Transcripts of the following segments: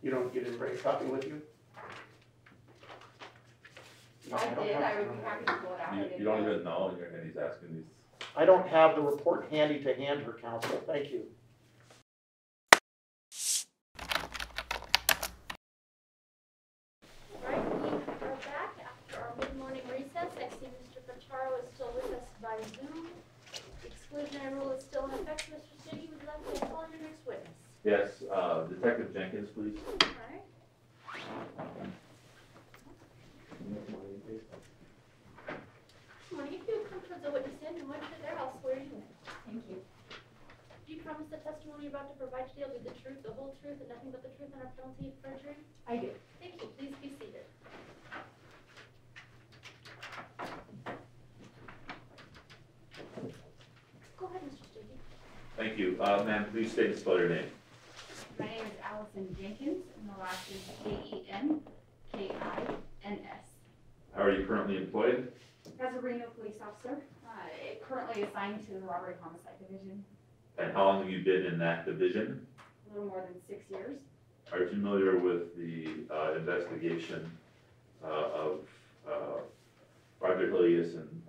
You don't get a copy with you? If I did, I would be happy to pull it out. You don't even know, and he's asking these. I don't have the report handy to hand her, counsel. Thank you. Right, we are back after our mid-morning recess. I see Mr. Pitaro is still with us by Zoom. The exclusionary rule is still in effect. Mr. Stege, would you like to call your next witness? Yes, Detective Jenkins, please. All right. Morning. If you would come towards the witness stand and once you're there, I'll swear you in. Thank you. Do you promise the testimony you're about to provide today will be the truth, the whole truth, and nothing but the truth on our penalty of perjury? I do. Thank you. Please be seated. Go ahead, Mr. Stege. Thank you. Ma'am, please state and spell your name. My name is Allison Jenkins, and the last is Jenkins. How are you currently employed? As a Reno police officer, currently assigned to the Robbery Homicide Division. And how long have you been in that division? A little more than 6 years. Are you familiar with the investigation of Roger Hillygus and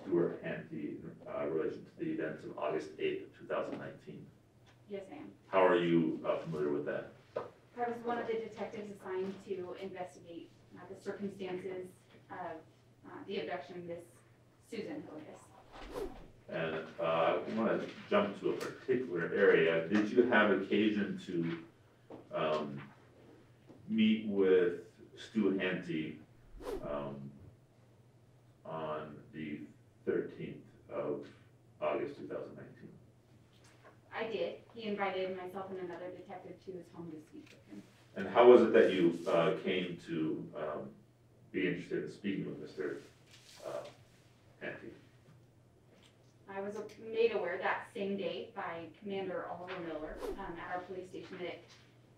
Stewart Handte in relation to the events of August 8th of 2019? Yes, I am. How are you familiar with that? I was one of the detectives assigned to investigate the circumstances of the abduction of Miss Susan Hillygus. And I want to jump to a particular area. Did you have occasion to meet with Stewart Handte on the 13th of August 2019? I did. He invited myself and another detective to his home to speak with him. And how was it that you came to be interested in speaking with Mr. Handte? I was made aware that same day by Commander Oliver Miller at our police station that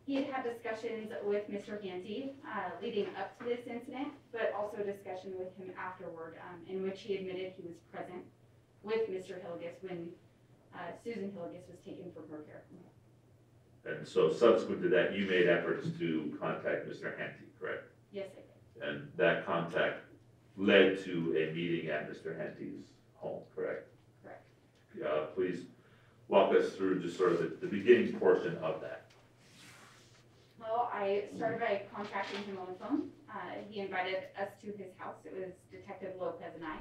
he had had discussions with Mr. Handte leading up to this incident, but also a discussion with him afterward in which he admitted he was present with Mr. Hillygus when Susan Hillygus was taken from her care. And so subsequent to that, you made efforts to contact Mr. Handte, correct? Yes, I did. And that contact led to a meeting at Mr. Hante's home, correct? Correct. Please walk us through just sort of the beginning portion of that. Well, I started by contacting him on the phone. He invited us to his house. It was Detective Lopez and I.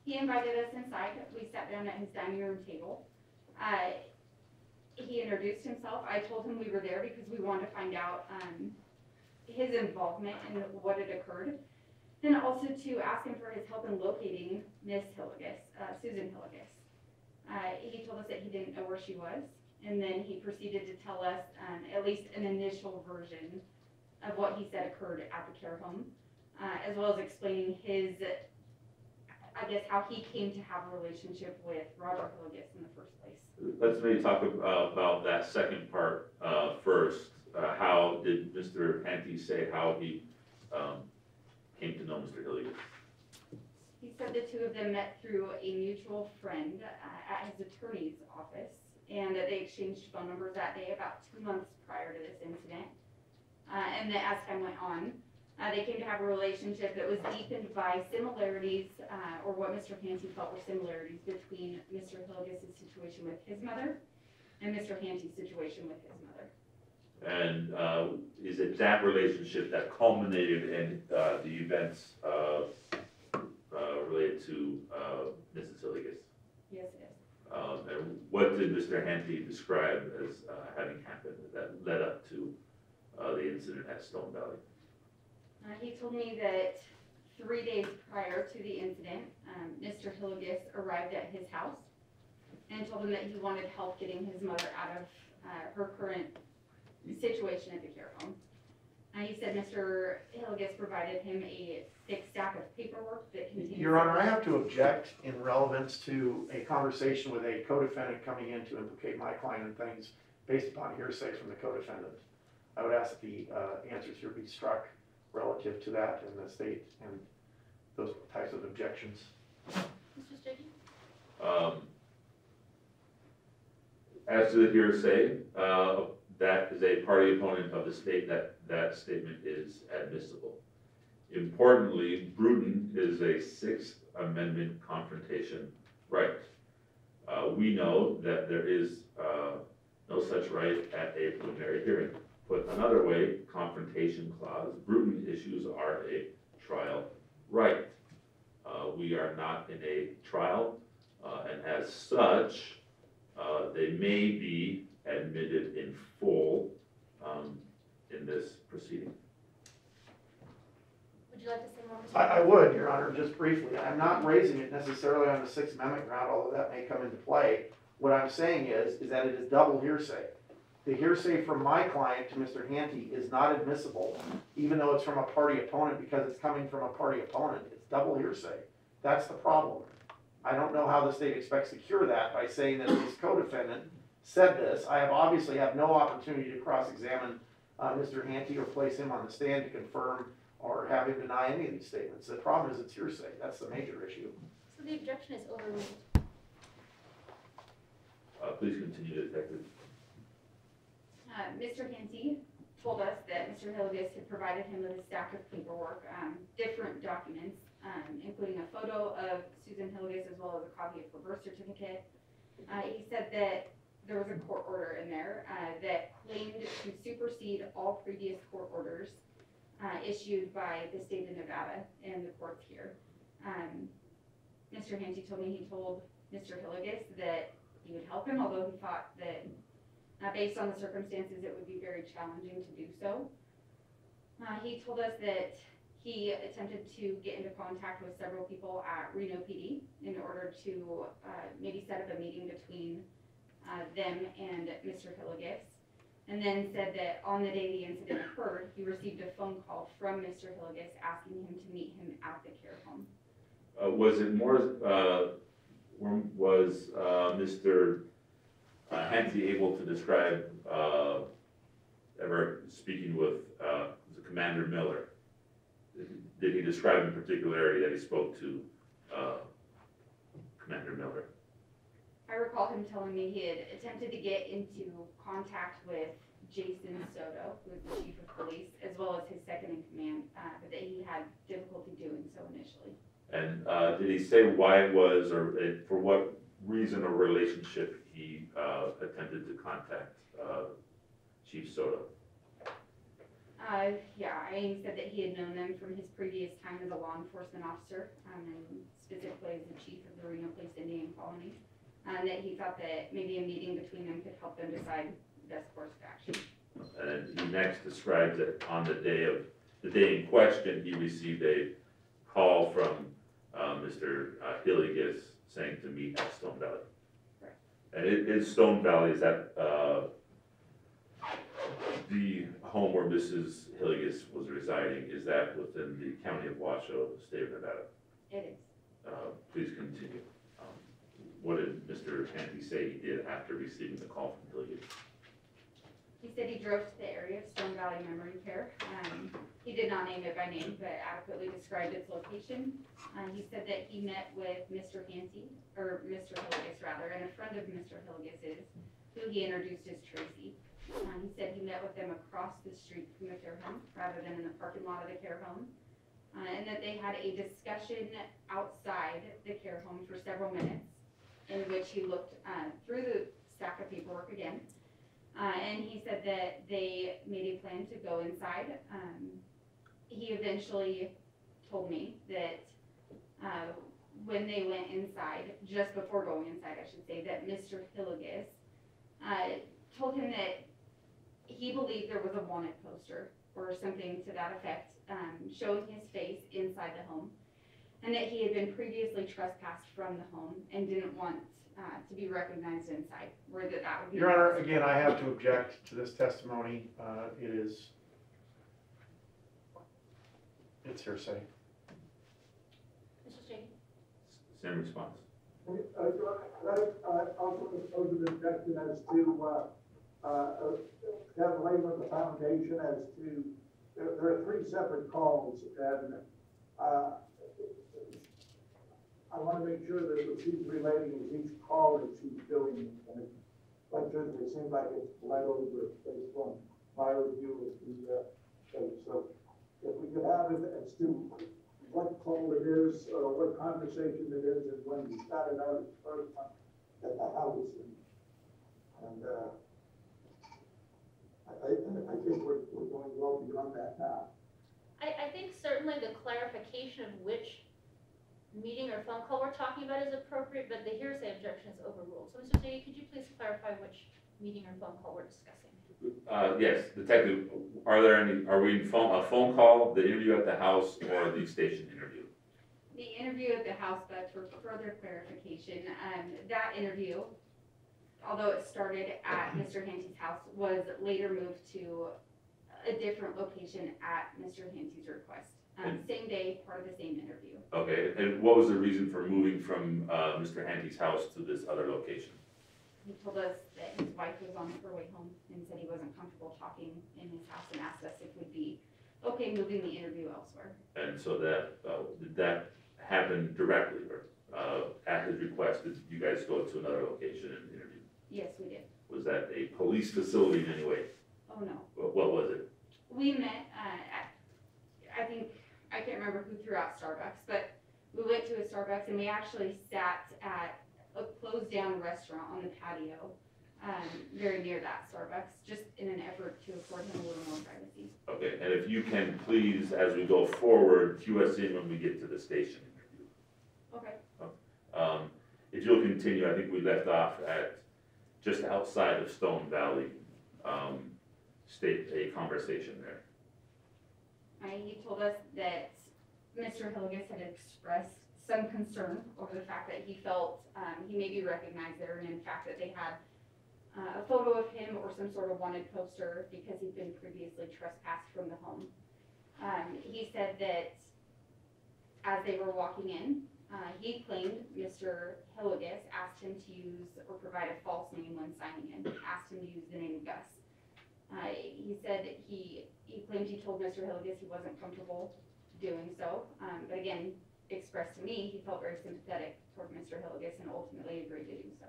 He invited us inside. We sat down at his dining room table. He introduced himself. I told him we were there because we wanted to find out his involvement in what had occurred, and also to ask him for his help in locating Miss Hillygus, Susan Hillygus. He told us that he didn't know where she was, and then he proceeded to tell us at least an initial version of what he said occurred at the care home, as well as explaining his, I guess, how he came to have a relationship with Roger Hillygus in the first place. Let's maybe talk about that second part first. How did Mr. Handte say how he came to know Mr. Hillygus? He said the two of them met through a mutual friend at his attorney's office, and they exchanged phone numbers that day about 2 months prior to this incident. And then as time went on, they came to have a relationship that was deepened by similarities, or what Mr. Handte felt were similarities between Mr. Hillygus' situation with his mother and Mr. Handte's situation with his mother. And is it that relationship that culminated in the events related to Mrs. Hillygus? Yes, it is. And what did Mr. Handte describe as having happened that led up to the incident at Stone Valley? He told me that 3 days prior to the incident, Mr. Hillygus arrived at his house and told him that he wanted help getting his mother out of her current situation at the care home. He said Mr. Hillygus provided him a thick stack of paperwork that contained... Your Honor, I have to object in relevance to a conversation with a co-defendant coming in to implicate my client in things based upon hearsay from the co-defendant. I would ask that the answers here be struck relative to that in the state and those types of objections. Mr. Stege? As to the hearsay, that is a party opponent of the state, that statement is admissible. Importantly, Bruton is a Sixth Amendment confrontation right. We know that there is no such right at a preliminary hearing. Put another way, confrontation clause, Bruton issues are a trial right. We are not in a trial, and as such, they may be admitted in full in this proceeding. Would you like to say more, Mr. I would, Your Honor, just briefly. I'm not raising it necessarily on the Sixth Amendment ground, although that may come into play. What I'm saying is that it is double hearsay. The hearsay from my client to Mr. Handte is not admissible, even though it's from a party opponent, because it's coming from a party opponent. It's double hearsay. That's the problem. I don't know how the state expects to cure that by saying that this co-defendant said this. I obviously have no opportunity to cross-examine Mr. Handte or place him on the stand to confirm or have him deny any of these statements. The problem is it's hearsay. That's the major issue. So the objection is overruled. Please continue, Detective. Mr. Handte told us that Mr. Hillygus had provided him with a stack of paperwork, different documents, including a photo of Susan Hillygus as well as a copy of her birth certificate. He said that there was a court order in there that claimed to supersede all previous court orders issued by the state of Nevada and the courts here. Mr. Handte told me he told Mr. Hillygus that he would help him, although he thought that based on the circumstances it would be very challenging to do so. He told us that he attempted to get into contact with several people at Reno PD in order to maybe set up a meeting between them and Mr. Hillygus, and then said that on the day the incident occurred, he received a phone call from Mr. Hillygus asking him to meet him at the care home. Was it more, was Mr. Handte able to describe ever speaking with Commander Miller? Did he describe in particularity that he spoke to Commander Miller? I recall him telling me he had attempted to get into contact with Jason Soto, who was the chief of police, as well as his second in command, but that he had difficulty doing so initially. And did he say why it was, or for what reason or relationship he attempted to contact Chief Soto? Yeah, he said that he had known them from his previous time as a law enforcement officer, and specifically as the chief of the Reno Police Indian Colony, and that he thought that maybe a meeting between them could help them decide the best course of action. And he next describes that on the day in question, he received a call from Mr. Hillygus saying to meet at Stone Valley. Correct. And is Stone Valley, is that the home where Mrs. Hillygus was residing? Is that within the county of Washoe, state of Nevada? It is. Please continue. What did Mr. Handte say he did after receiving the call from Hillygus? He said he drove to the area of Stone Valley Memory Care. He did not name it by name, but adequately described its location. He said that he met with Mr. Handte, or Mr. Hillygus rather, and a friend of Mr. Hillygus' who he introduced as Tracy. He said he met with them across the street from the care home rather than in the parking lot of the care home. And that they had a discussion outside the care home for several minutes in which he looked through the stack of paperwork again. And he said that they made a plan to go inside. He eventually told me that when they went inside, just before going inside, I should say, that Mr. Hillygus told him that he believed there was a wanted poster or something to that effect showing his face inside the home, and that he had been previously trespassed from the home and didn't want to be recognized inside, or that would be... Your Honor, again, I have to object to this testimony. It's hearsay. Mr. Stege? Same response. Also pose an objection as to kind of laying on the foundation as to there are three separate calls, and I want to make sure that what she's relating is each call that she's doing quite truthfully, it seems like it's bled over based on my review of the, case. So if we could have it as to what call it is, or what conversation it is, and when we started out at the first one at the house, and I think we're going well beyond that now. I think certainly the clarification of which meeting or phone call we're talking about is appropriate, but the hearsay objection is overruled. So Mr. Stege, could you please clarify which meeting or phone call we're discussing? Yes, Detective, are we in a phone call, the interview at the house, or the station interview? The interview at the house, but for further clarification, that interview, although it started at Mr. Handte's house, was later moved to a different location at Mr. Handte's request. Same day, part of the same interview. Okay, and what was the reason for moving from Mr. Handte's house to this other location? He told us that his wife was on her way home and said he wasn't comfortable talking in his house and asked us if we'd be okay moving the interview elsewhere. And so that, did that happen directly, or at his request, did you guys go to another location and interview? Yes, we did. Was that a police facility in any way? Oh, no. What was it? We met I think, I can't remember who threw out Starbucks, but we went to a Starbucks and we actually sat at a closed down restaurant on the patio, very near that Starbucks, just in an effort to afford him a little more privacy. Okay, and if you can please, as we go forward, cue us in when we get to the station interview. Okay. If you'll continue, I think we left off at just outside of Stone Valley, state a conversation there. He told us that Mr. Hillygus had expressed some concern over the fact that he felt he maybe recognized there, and in fact that they had a photo of him or some sort of wanted poster because he'd been previously trespassed from the home. He said that as they were walking in, he claimed Mr. Hillygus asked him to use or provide a false name when signing in, asked him to use the name Gus. He said that he claimed he told Mr. Hillygus he wasn't comfortable doing so, but again, expressed to me he felt very sympathetic toward Mr. Hillygus and ultimately agreed to do so.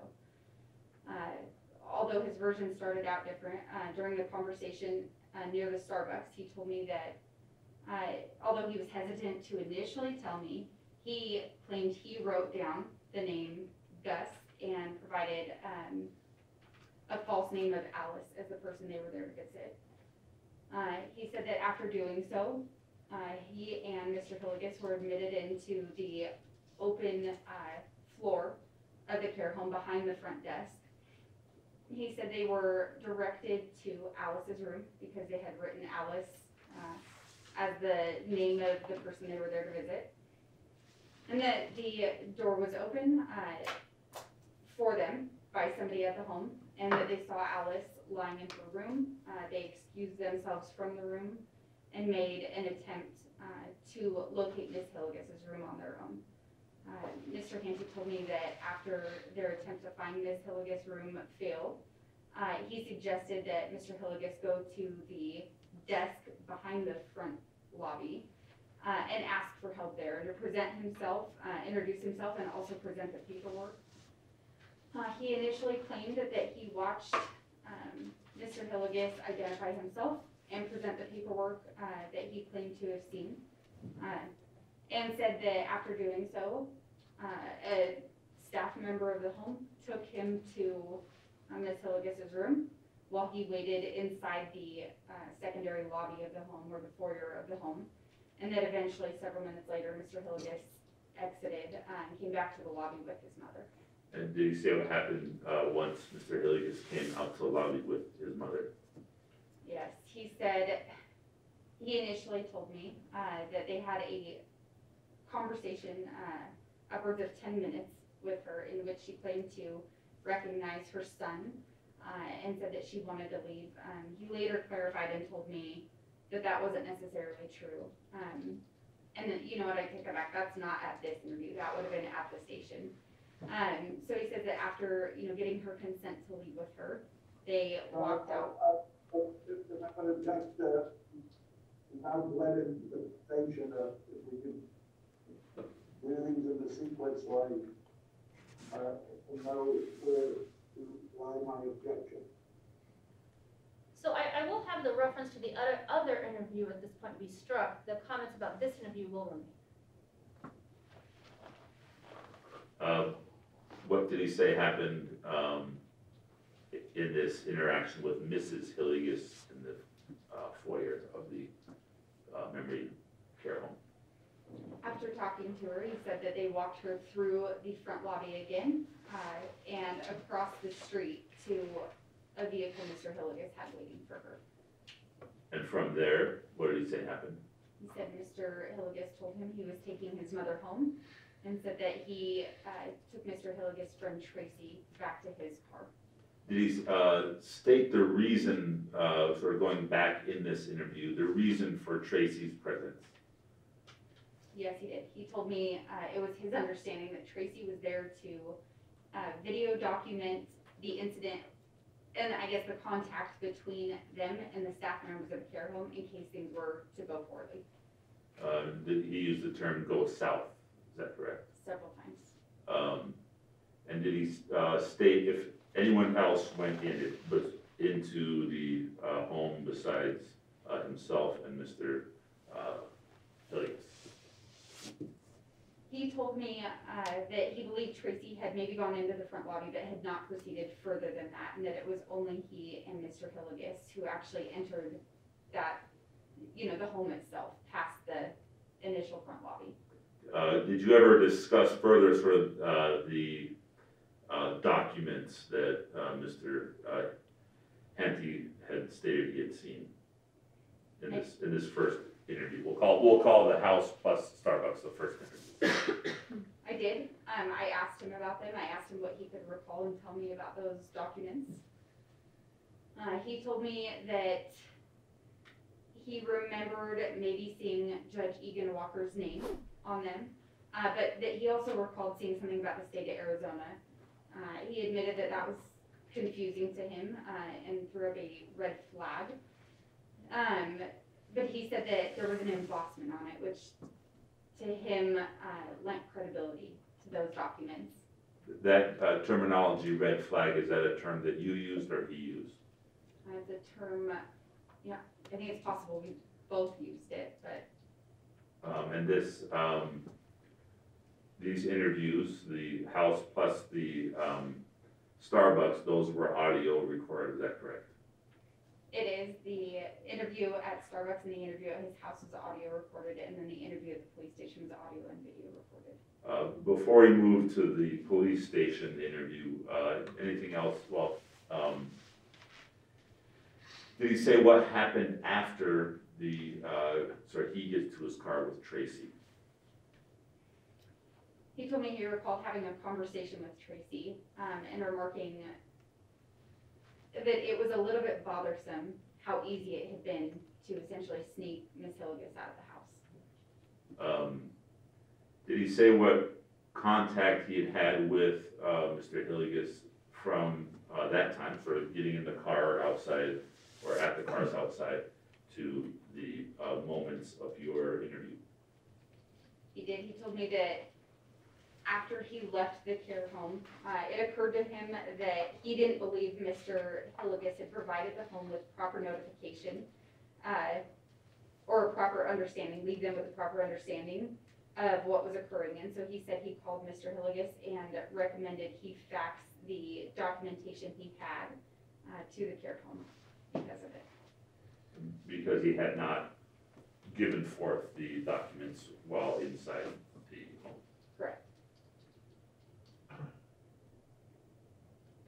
Although his version started out different, during the conversation near the Starbucks, he told me that although he was hesitant to initially tell me, he claimed he wrote down the name Gus and provided a false name of Alice as the person they were there to visit. He said that after doing so, he and Mr. Hillygus were admitted into the open floor of the care home behind the front desk. He said they were directed to Alice's room because they had written Alice as the name of the person they were there to visit. And that the door was open for them by somebody at the home, and that they saw Alice lying in her room. They excused themselves from the room and made an attempt to locate Miss Hillygus' room on their own. Mr. Handte told me that after their attempt to find Miss Hillygus' room failed, he suggested that Mr. Hillygus go to the desk behind the front lobby and ask for help there to present himself, introduce himself, and also present the paperwork. He initially claimed that he watched Mr. Hillygus identify himself and present the paperwork that he claimed to have seen, and said that after doing so, a staff member of the home took him to Miss Hillygus' room while he waited inside the secondary lobby of the home, or the foyer of the home, and that eventually, several minutes later, Mr. Hillygus exited and came back to the lobby with his mother. And did you say what happened once Mr. Hillygus came out to the lobby with his mother? Yes, he said, he initially told me that they had a conversation upwards of 10 minutes with her in which she claimed to recognize her son and said that she wanted to leave. He later clarified and told me that that wasn't necessarily true. And then, you know what, I take that back, that's not at this interview, that would have been at the station. So he said that after, getting her consent to leave with her, they walked out. If I'm gonna object, now let in the station, if we can do things in the sequence, like, know where to why my objection. So I will have the reference to the other interview at this point be struck. The comments about this interview will remain. What did he say happened in this interaction with Mrs. Hillygus in the foyer of the memory care home? After talking to her, he said that they walked her through the front lobby again, and across the street to a vehicle Mr. Hillygus had waiting for her. And from there, what did he say happened? He said Mr. Hillygus told him he was taking his mother home, and said that he took Mr. Hillygus' friend Tracy back to his car. Did he state the reason, sort of going back in this interview, the reason for Tracy's presence? Yes, he did. He told me it was his understanding that Tracy was there to video document the incident and I guess the contact between them and the staff members of the care home in case things were to go poorly. Did he use the term "go south"? Is that correct? Several times. And did he state if anyone else went into the home besides himself and Mr. Hillygus? He told me that he believed Tracy had maybe gone into the front lobby but had not proceeded further than that, and that it was only he and Mr. Hillygus who actually entered that, the home itself, past the initial front lobby. Did you ever discuss further sort of the documents that Mr. Handte had stated he had seen in this first interview? We'll call the house plus Starbucks the first interview. I did. I asked him about them. I asked him what he could recall and tell me about those documents. He told me that he remembered maybe seeing Judge Egan Walker's name on them, but that he also recalled seeing something about the state of Arizona. He admitted that that was confusing to him and threw up a red flag. But he said that there was an embossment on it, which to him lent credibility to those documents. That terminology, red flag, is that a term that you used or he used? The term, yeah, I think it's possible we both used it, but. And these interviews, the house plus the Starbucks, those were audio recorded, is that correct? It is. The interview at Starbucks and the interview at his house was audio recorded, and then the interview at the police station was audio and video recorded. Before we move to the police station interview, anything else? Well, did he say what happened after he gets to his car with Tracy? He told me he recalled having a conversation with Tracy and remarking that it was a little bit bothersome how easy it had been to essentially sneak Miss Hillygus out of the house. Did he say what contact he had with Mr. Hillygus from that time, sort of getting in the car outside or at the cars outside to the moments of your interview? He did. He told me that after he left the care home, it occurred to him that he didn't believe Mr. Hillygus had provided the home with proper notification or a proper understanding, leave them with a proper understanding of what was occurring. And so he said he called Mr. Hillygus and recommended he fax the documentation he had to the care home because of it. Because he had not given forth the documents while inside the home. Correct.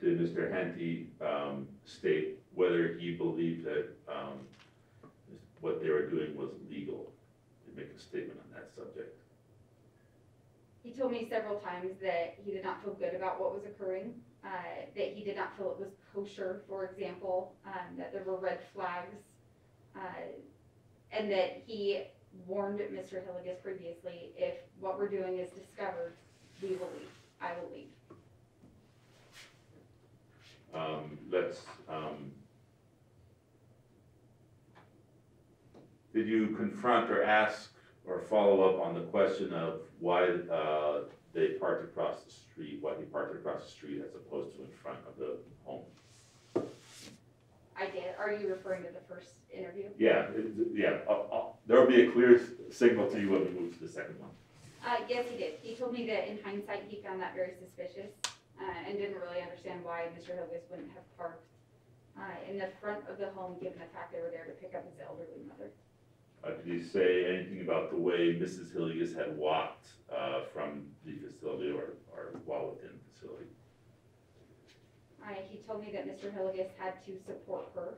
Did Mr. Handte state whether he believed that what they were doing was legal? Did he make a statement on that subject? He told me several times that he did not feel good about what was occurring, that he did not feel it was kosher, for example, that there were red flags, and that he warned Mr. Hillygus previously, if what we're doing is discovered, we will leave. I will leave. Did you confront or ask or follow up on the question of why they parked across the street, why he parked across the street as opposed to in front of the home. I did. Are you referring to the first interview? Yeah, there'll be a clear signal to you when we move to the second one. Yes, he did. He told me that in hindsight, he found that very suspicious, and didn't really understand why Mr. Hillygus wouldn't have parked in the front of the home, given the fact they were there to pick up his elderly mother. Did he say anything about the way Mrs. Hillygus had walked from the facility or while within the facility? He told me that Mr. Hillygus had to support her,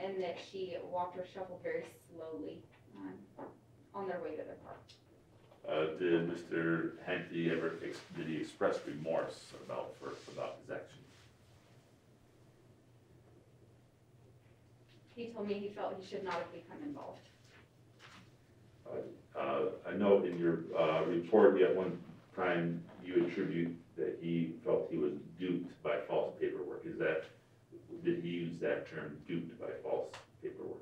and that she walked or shuffled very slowly on their way to their car. Did Mr. Handte ever did he express remorse about his actions? He told me he felt he should not have become involved. I know in your report, at one time you attribute that he felt he was duped by false paperwork. Did he use that term, duped by false paperwork?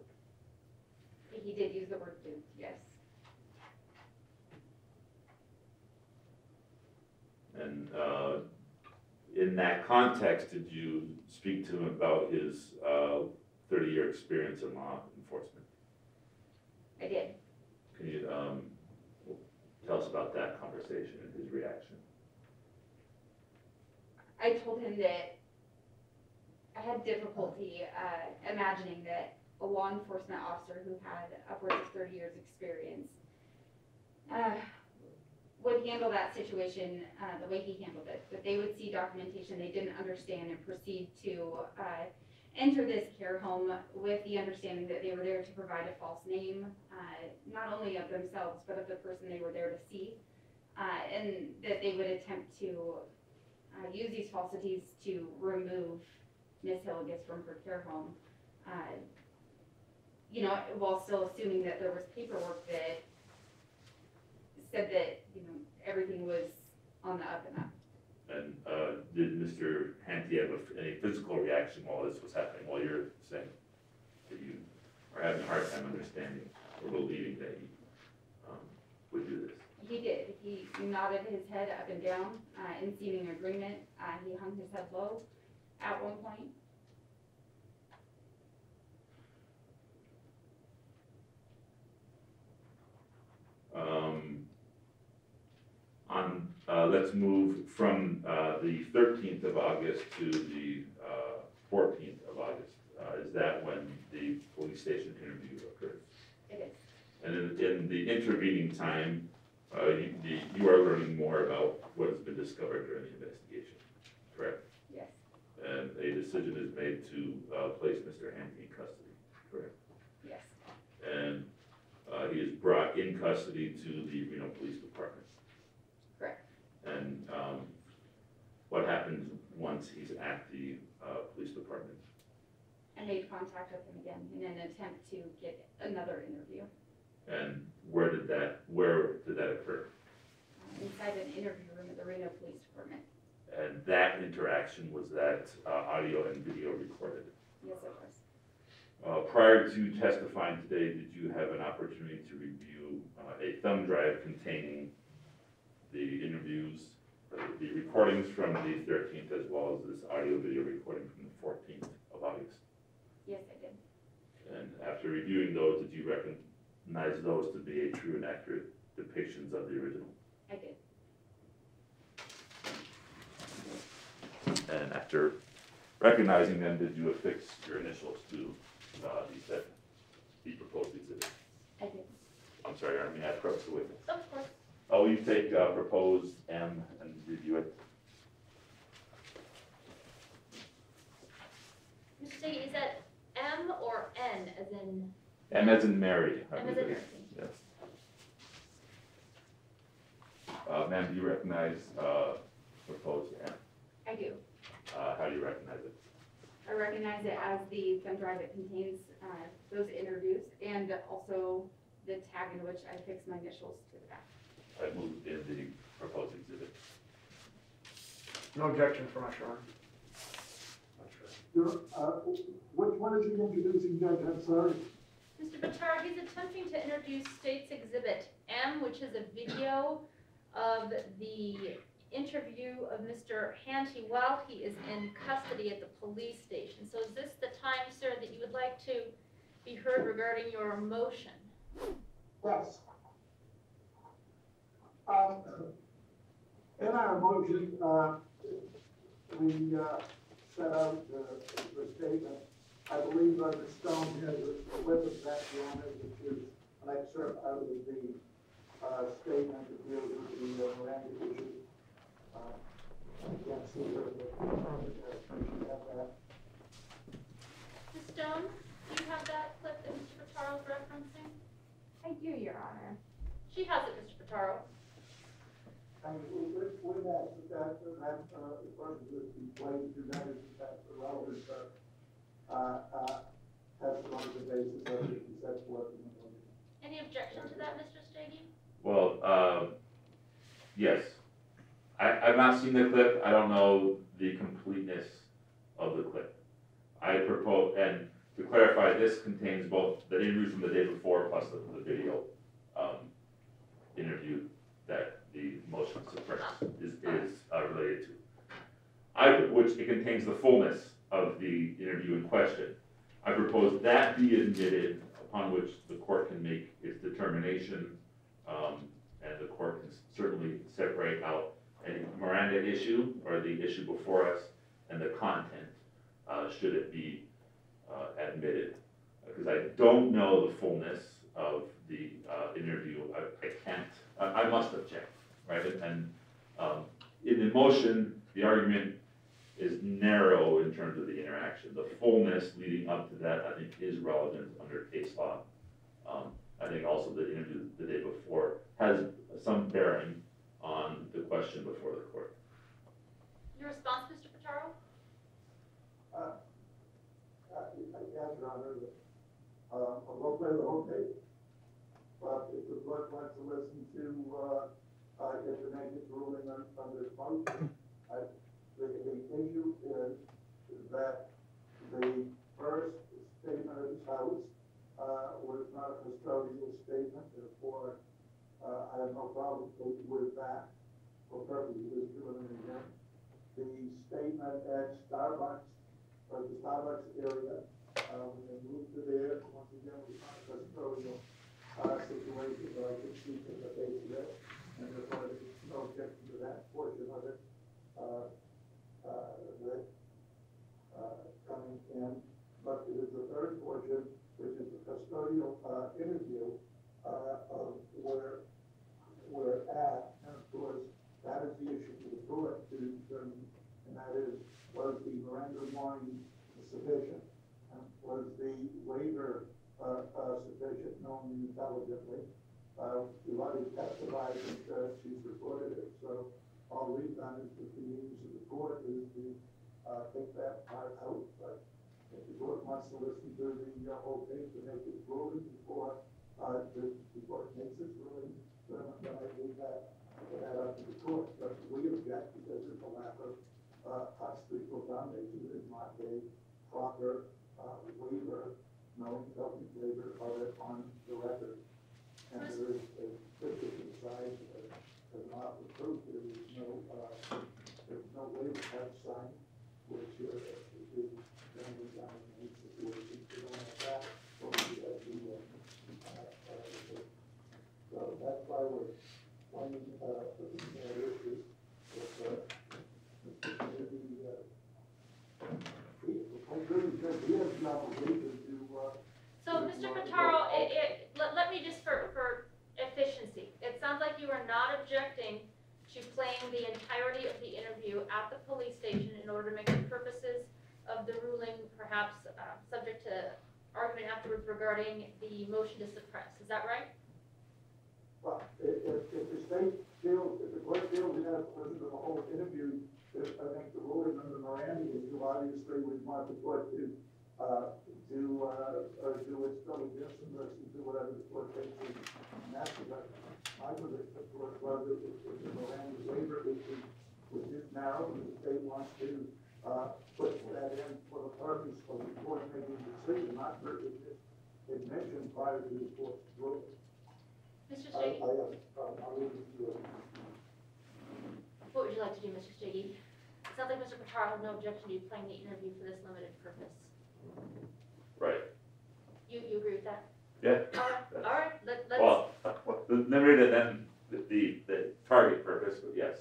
He did use the word duped, yes. And in that context, did you speak to him about his 30-year experience in law enforcement? I did. Can you tell us about that conversation and his reaction? I told him that I had difficulty imagining that a law enforcement officer who had upwards of 30 years experience would handle that situation the way he handled it, that they would see documentation they didn't understand and proceed to enter this care home with the understanding that they were there to provide a false name, not only of themselves, but of the person they were there to see, and that they would attempt to use these falsities to remove Ms. Hillygus from her care home, while still assuming that there was paperwork that said that, everything was on the up and up. And did Mr. Handte have any physical reaction while this was happening, while you're saying that you are having a hard time understanding or believing that he would do this? He did. He nodded his head up and down in seeming agreement. He hung his head low at one point. Let's move from the 13th of August to the 14th of August. Is that when the police station interview occurs? It is. And in the intervening time, you are learning more about what has been discovered during the investigation, correct? Yes. And a decision is made to place Mr. Handte in custody, correct? Yes. And he is brought in custody to the Reno Police Department. Correct. And what happens once he's at the police department? I made contact with him again in an attempt to get another interview. And where did that occur? Inside an interview room at the Reno Police Department. And that interaction, was that audio and video recorded? Yes, it was. Prior to testifying today, did you have an opportunity to review a thumb drive containing the interviews, the recordings from the 13th, as well as this audio video recording from the 14th of August? Yes, I did. And after reviewing those, did you recognize those to be a true and accurate depictions of the original? I did. And after recognizing them, did you affix your initials to the proposed exhibit? I did. I'm sorry, I mean, I approached the witness. Of course. Oh, you take proposed M and review it? Mr. Stege, is that M or N as in? M as in Mary. I M as in believe. Mary. Yes. Ma'am, do you recognize proposed M? I do. How do you recognize it? I recognize it as the thumb drive that contains those interviews and also the tag in which I fixed my initials to the back. I moved in the proposed exhibit. No objection from my Honor. Which one is he introducing, Judge? I'm sorry. Mr. Pitaro, he's attempting to introduce State's Exhibit M, which is a video of the interview of Mr. Handte while he is in custody at the police station. So is this the time, sir, that you would like to be heard regarding your motion? Yes. In our motion, we set out the statement. I believe the Stone has a clip of that on it, which is an excerpt out of the statement that deals with the Miranda issue. I can't see her, but we have that. Ms. Stone, do you have that clip that Mr. Pitaro is referencing? I do, Your Honor. She has it, Mr. Pitaro. And with that, the person that we played to that is that the relevant testimony the basis of it is set forth in the motion. Any objection to that, Mr. Stege? Well, yes. I've not seen the clip. I don't know the completeness of the clip. I propose, and to clarify, this contains both the interview from the day before plus the video interview that the motion to suppress is related to. Which it contains the fullness of the interview in question. I propose that be admitted, upon which the court can make its determination, and the court can certainly separate out any Miranda issue or the issue before us and the content, should it be admitted. Because I don't know the fullness of the interview, I can't, I must object, right? And in the motion, the argument is narrow in terms of the interaction. The fullness leading up to that, I think, is relevant under case law. I think also the interview the day before has some bearing on the question before the court. Your response, Mr. Pitaro? Yes, Your Honor. I won't play the whole tape, but if the court wants to listen to if the make its ruling on this motion, the issue is that the first statement of this house was not a custodial statement, therefore I have no problem with that for purposes of doing it again. The statement at Starbucks, or the Starbucks area, when they moved to there, once again, was not a custodial situation, but I could speak in the face of it, and therefore there's no objection to that portion of it coming in. But it is the third portion, which is the custodial interview of where we're at, and of course, that is the issue for the court to determine, and that is, was the Miranda warning sufficient? And was the waiver sufficient, known intelligently? We've already testified that she's reported it, so all we've done is the means of the court is to take that part out. But if the court wants to listen to the whole thing to make its ruling before the court makes its ruling, then I leave that up to the court. But we object because there's a lack of constitutional foundation. There's not a proper waiver, no intelligent waiver of it on the record. And there is a specific side as an offer of proof. There's no waiver that's signed, which is generally done in these situations. We don't have that, or we have the so that's why we're pointing that issue with I agree because he has the obligation to. So, Mr. Pitaro, let me just, for efficiency, it sounds like you are not objecting to playing the entirety of the interview at the police station in order to make the purposes of the ruling, perhaps subject to argument afterwards regarding the motion to suppress. Is that right? Well, if the state feels, if the court feels we have to listen to the whole interview, I think the ruling under Miranda issue obviously would want the court to do its diligence and listen to whatever the court thinks is necessary. My position, of course, was that if the Miranda waiver issue, which is narrow, and the state wants to put that in for the purpose of the court making a decision, not for admission prior to the court's ruling. Mr. Stege, I'll leave it to you. what would you like Pitaro had no objection to you playing the interview for this limited purpose. Right, You agree with that? yeah. All right, let's. Well, the limited and then the target purpose, but yes.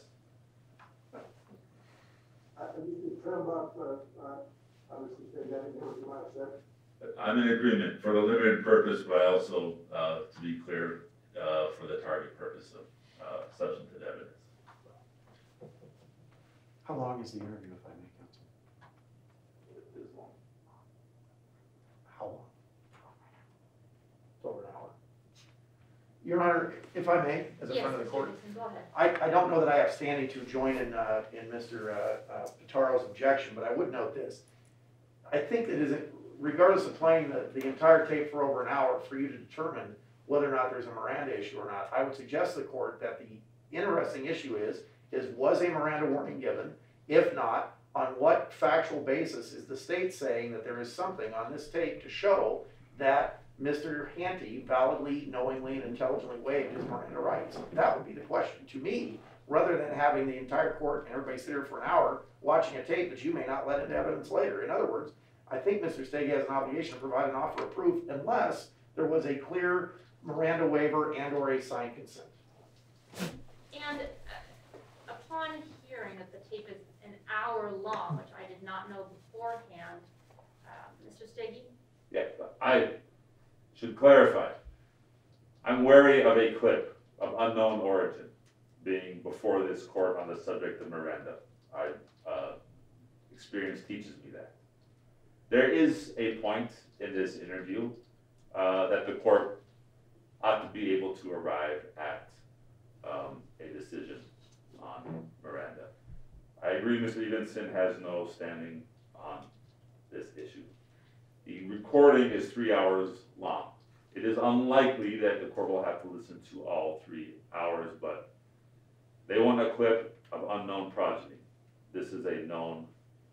You trim up, obviously, say that in what you want to say. I'm in agreement for the limited purpose, but I also, to be clear, for the target purpose of substantive evidence. How long is the interview, if I may, counsel? It is long. How long? It's over an hour. Your Honor, if I may, as a Yes, friend of the Mr. court, Evenson, go ahead. I don't know that I have standing to join in Mr. Pitaro's objection, but I would note this. I think that is, regardless of playing the entire tape for over an hour, for you to determine whether or not there's a Miranda issue or not, I would suggest to the court that the interesting issue is was a Miranda warning given? If not, on what factual basis is the state saying that there is something on this tape to show that Mr. Handte validly, knowingly, and intelligently waived his Miranda rights? That would be the question to me, rather than having the entire court and everybody sit here for an hour watching a tape that you may not let into evidence later. In other words, I think Mr. Stege has an obligation to provide an offer of proof unless there was a clear Miranda waiver and or a signed consent. And upon hearing that the tape is an hour long, which I did not know beforehand, Mr. Stege? Yeah, I should clarify. I'm wary of a clip of unknown origin being before this court on the subject of Miranda. Experience teaches me that. There is a point in this interview that the court ought to be able to arrive at a decision on Miranda. I agree Mr. Evenson has no standing on this issue. The recording is 3 hours long. It is unlikely that the court will have to listen to all 3 hours, but they want a clip of unknown progeny. This is a known,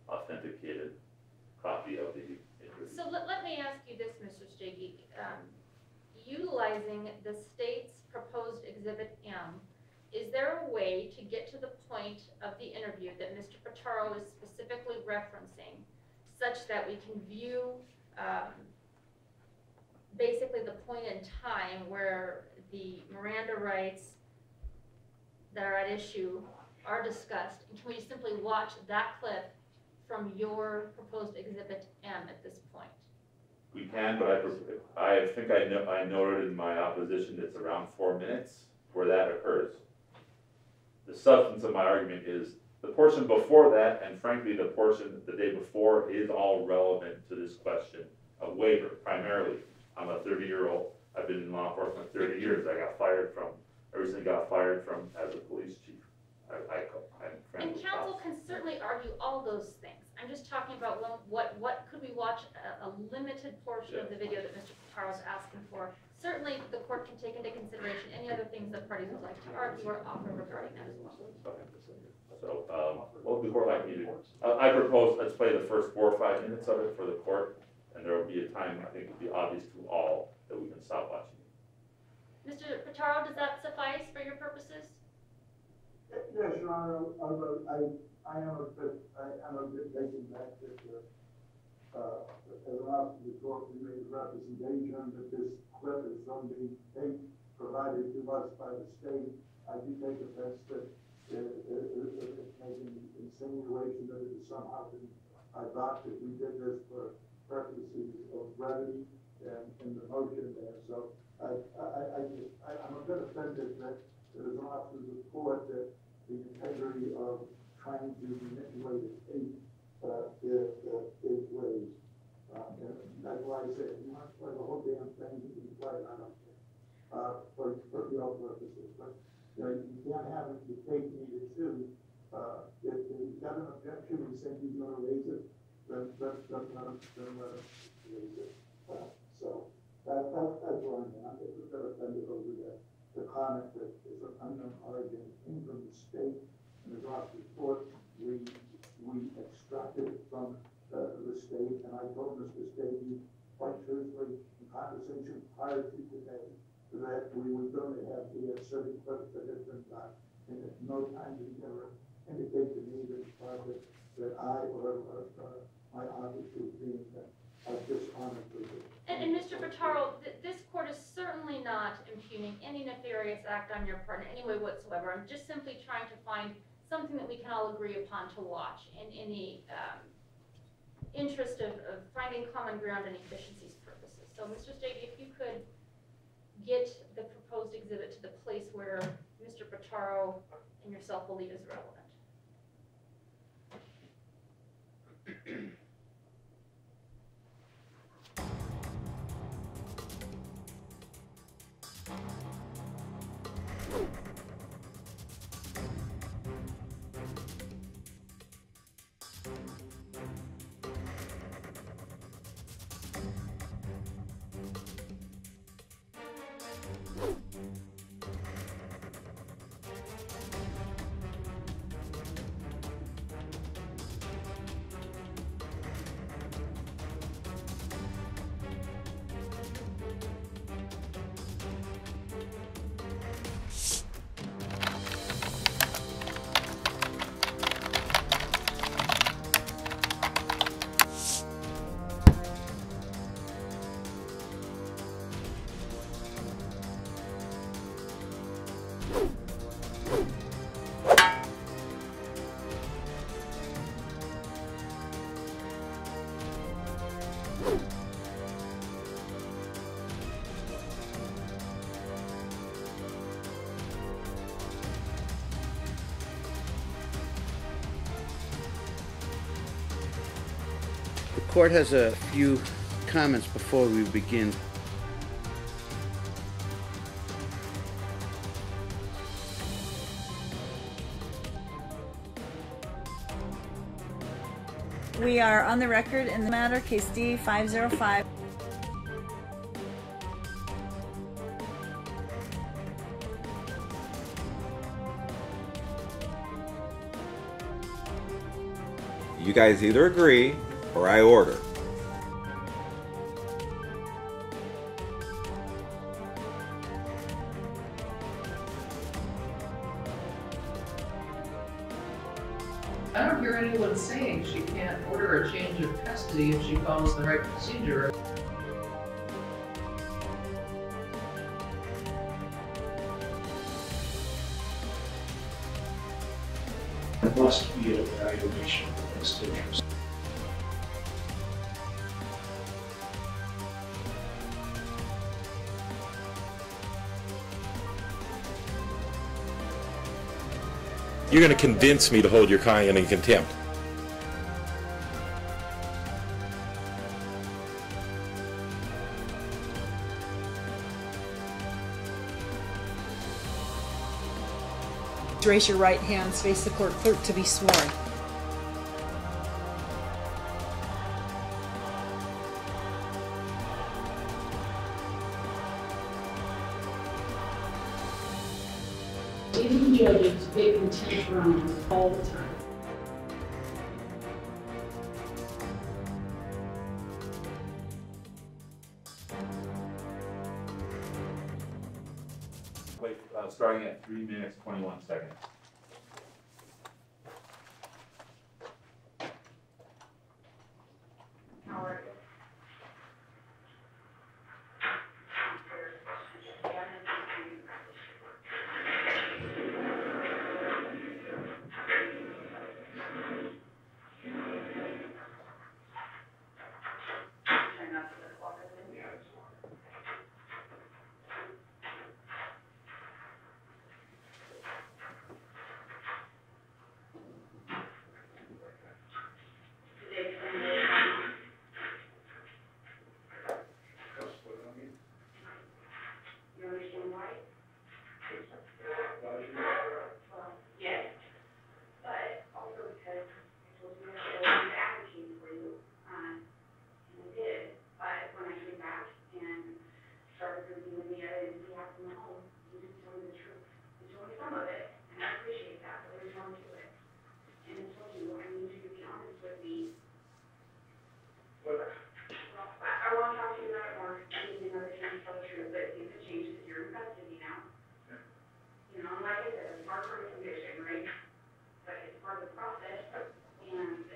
authenticated copy of the interview. So let me ask you this, Mr. Stege. Utilizing the state's proposed Exhibit M, is there a way to get to the point of the interview that Mr. Pitaro is specifically referencing, such that we can view basically the point in time where the Miranda rights that are at issue are discussed? And can we simply watch that clip from your proposed Exhibit M at this point? We can, but I think I noted in my opposition it's around 4 minutes where that occurs. The substance of my argument is the portion before that, and frankly the portion the day before, is all relevant to this question of waiver, primarily. I'm a 30-year-old, I've been in law enforcement 30 years, I recently got fired from as a police chief. And counsel can certainly argue all those things. I'm just talking about what could we watch a limited portion of the video that Mr. Pitaro is asking for. Certainly, the court can take into consideration any other things that parties would like to argue or offer regarding that as well. So, what would the court like me to do? I propose let's play the first 4 or 5 minutes of it for the court, and there will be a time, I think it will be obvious to all that we can stop watching. Mr. Pitaro, does that suffice for your purposes? Yes, Your Honor, I am a bit taken back that, as an officer of the court, we made a representation that this clip is from the tape provided to us by the state. I do take offense that it's making an insinuation that it is somehow been adopted. We did this for purposes of brevity and the motion there. So I'm a bit offended that as an officer of the court that the integrity of trying to manipulate a tape is waived. And that's why I say, you want to play the whole damn thing, you can play it, I don't care, for your purposes. But, you know, you can't have the tape needed too. If you have an objection and say you're going to raise it, then let us raise it. So that's where I'm at. I'm a bit offended over the comment that is an unknown origin came from the state, and the officer of the court, we extracted it from the state, and I told Mr. Stege quite truthfully in conversation prior to today that we were going to have the certain clips that had been done, and at no time did he ever indicate to me that that I or my aunt is being dishonored to do. And Mr. Pitaro, this court is certainly not impugning any nefarious act on your part in any way whatsoever. I'm just simply trying to find something that we can all agree upon to watch in the interest of finding common ground and efficiencies purposes. So Mr. Stege, if you could get the proposed exhibit to the place where Mr. Pitaro and yourself believe is relevant. The court has a few comments before we begin. We are on the record in the matter, case D 505. You guys either agree or I order. I don't hear anyone saying she can't order a change of custody if she follows the right procedure. There must be an evaluation of the best interest. You're going to convince me to hold your client in contempt. Raise your right hands, face the court clerk to be sworn. Even judges get contempt runs all the time. Wait, starting at 3 minutes, 21 seconds. And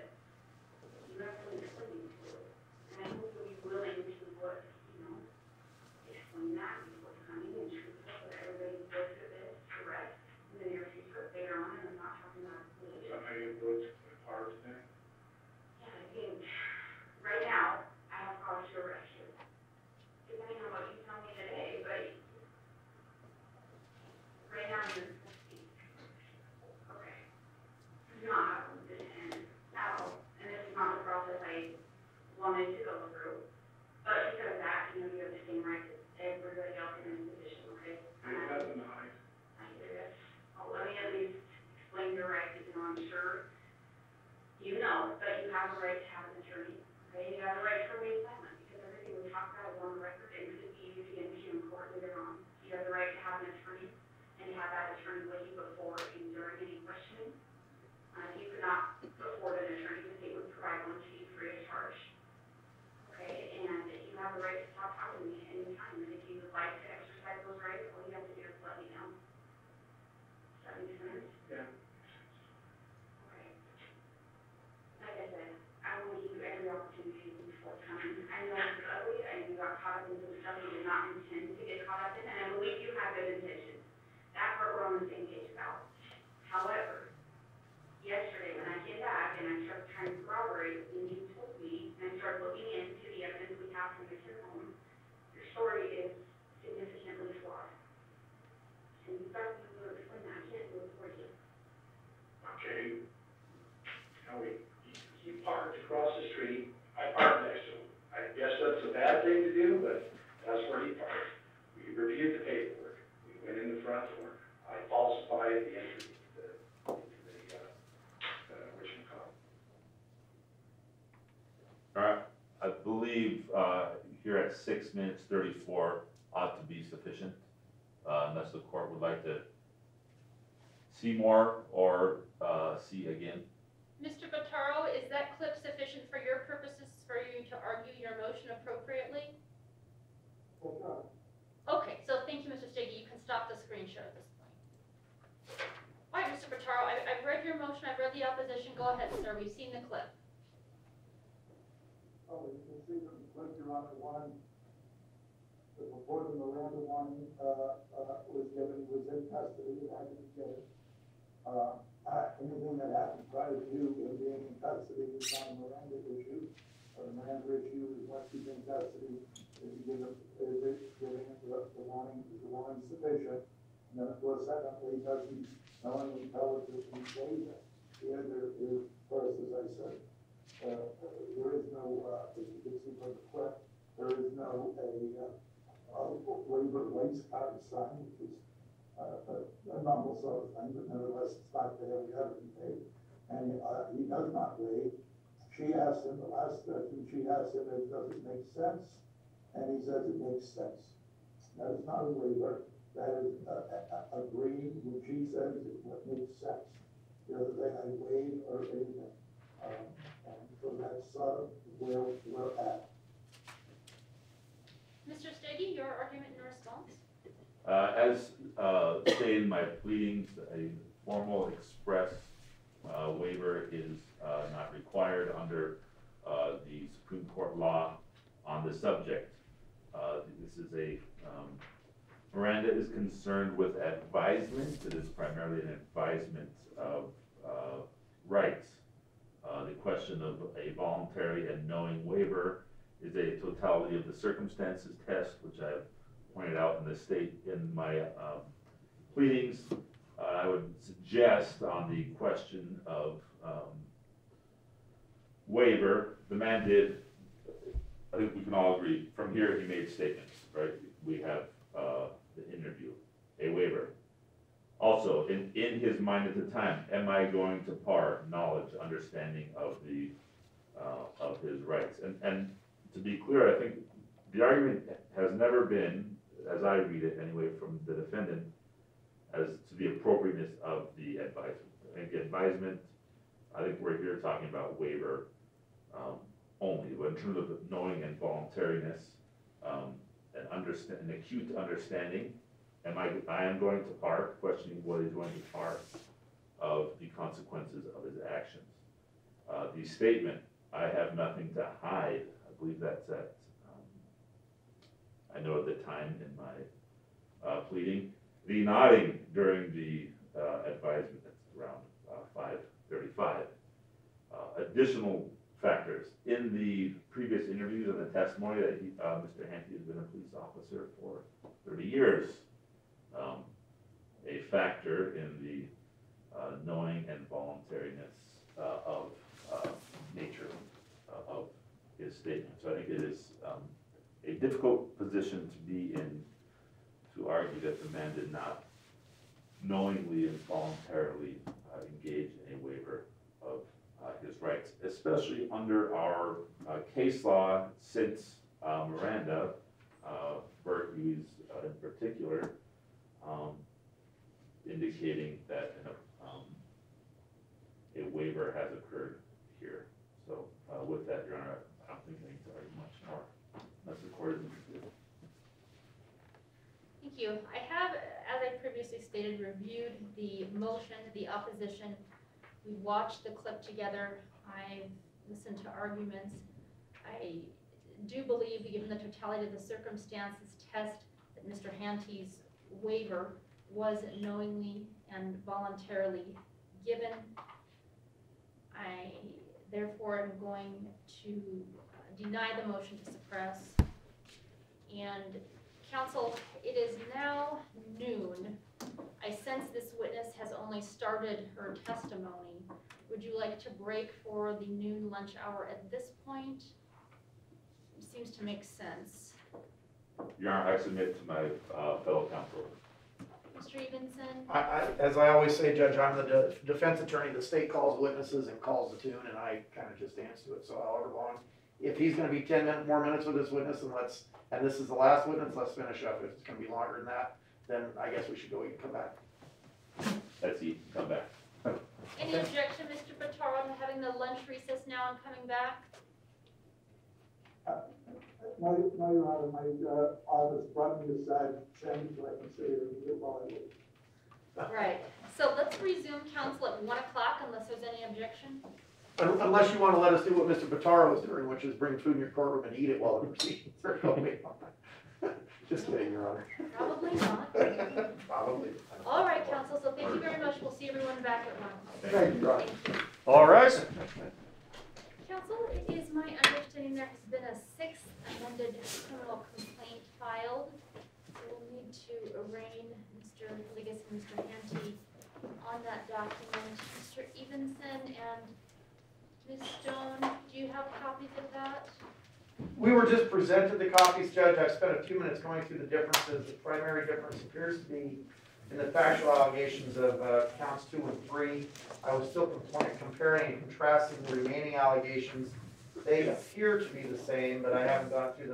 making sense? Yeah. Okay. Like I said, I will give you every opportunity to be forthcoming. I know it's ugly, I know you got caught up in some stuff you did not intend to get caught up in, and I believe you have good intentions. That part we're on the same page about. However, yesterday when I came back and I started trying to corroborate when you told me, and I started looking into the evidence we have from the care home, your story is significantly flawed. And you thought you were explaining that, I can't do it for you. Okay. Now he parked across the street, I parked next to him. I guess that's a bad thing to do, but that's where he parked. We reviewed the paperwork, we went in the front door, I falsified the entry into the whatchamacallit. All right, I believe here at 6 minutes 34 ought to be sufficient, unless the court would like to see more or see again. Mr. Pitaro, is that clip sufficient for your purposes, for you to argue your motion appropriately? Okay, so thank you, Mr. Stege. You can stop the screen share at this point. All right, Mr. Pitaro, I've read your motion, I've read the opposition. Go ahead, sir. We've seen the clip. Oh, you can see from the clip, Your Honor, one, the report of Miranda one, was in custody, and I didn't get it. Anything that happened prior to him being in custody is not a Miranda issue. A Miranda issue is once he's in custody, if you give him, the warning sufficient. And then, of course, secondly, does he knowingly tell us that he stays there? Here, there is, first, as I said, there is no, as you can see from the clip, there is no, waiver waste card sign, which is a normal sort of thing, but nevertheless, it's not there, we haven't been paid. And he does not waive. She asked him, the last question, she asked him, does it make sense? And he says it makes sense. That is not a waiver, that is agreeing what she says is what makes sense. The other thing I waive or anything. And so that's where we're at. Mr. Stege, your argument in response? As stated in my pleadings, a formal express waiver is not required under the Supreme Court law on the subject. This is Miranda is concerned with advisement. It is primarily an advisement of rights. The question of a voluntary and knowing waiver is a totality of the circumstances test, which I've pointed out in the state in my pleadings. I would suggest on the question of waiver, the man did, I think we can all agree, from here he made statements, right? We have the interview, a waiver. Also, in his mind at the time, am I going to par knowledge, understanding of the of his rights? And to be clear, I think the argument has never been, as I read it anyway, from the defendant, as to the appropriateness of the advisement. I think the advisement, I think we're here talking about waiver only, but in terms of knowing and voluntariness, an acute understanding, I am going to par, questioning what he's going to par of the consequences of his actions. The statement, I have nothing to hide, I believe that's at, I know at the time in my pleading. The nodding during the advisement, that's around 5:35. Additional factors, in the previous interviews and the testimony that Mr. Handte has been a police officer for 30 years. A factor in the knowing and voluntariness of nature of his statement. So I think it is a difficult position to be in, to argue that the man did not knowingly and voluntarily engage in a waiver of his rights, especially under our case law since Miranda, Burt Hughes in particular, indicating that a waiver has occurred here. So with that, Your Honor, I don't think I need to argue much more, unless the court is interested. Thank you. I have, as I previously previously stated, reviewed the motion, the opposition. We watched the clip together. I listened to arguments. I do believe, given the totality of the circumstances test, that Mr. Handte's waiver was knowingly and voluntarily given. I therefore am going to deny the motion to suppress. And counsel, it is now noon. I sense this witness has only started her testimony. Would you like to break for the noon lunch hour at this point? It seems to make sense. Your Honor, I submit to my fellow counsel. Mr. Evenson? As I always say, Judge, I'm the defense attorney. The state calls witnesses and calls the tune, and I kind of just dance to it. So however long, if he's gonna be 10 more minutes with this witness, and this is the last witness, let's finish up. If it's gonna be longer than that, then I guess we should go eat and come back. Let's eat, come back. Any objection, Mr. Pitaro, to having the lunch recess now and coming back? No, Your Honor, my office brought me aside, saying so I can say it while I wait. Right. So let's resume counsel at 1 o'clock unless there's any objection. Unless you want to let us do what Mr. Pitaro is doing, which is bring food in your courtroom and eat it while the proceedings are going on. Just kidding, Your Honor. Probably not. Probably. All right, counsel, so thank you very much. We'll see everyone back at 1 o'clock. Thank you, Your Honor. Thank you. All right. Counsel, it is my understanding there has been a 6th amended criminal complaint filed. So we'll need to arraign Mr. Hillygus and Mr. Handte on that document. Mr. Evenson and Ms. Stone, do you have copies of that? We were just presented the copies, Judge. I've spent a few minutes going through the differences. The primary difference appears to be in the factual allegations of counts 2 and 3. I was still comparing and contrasting the remaining allegations. They appear to be the same, but I haven't gone through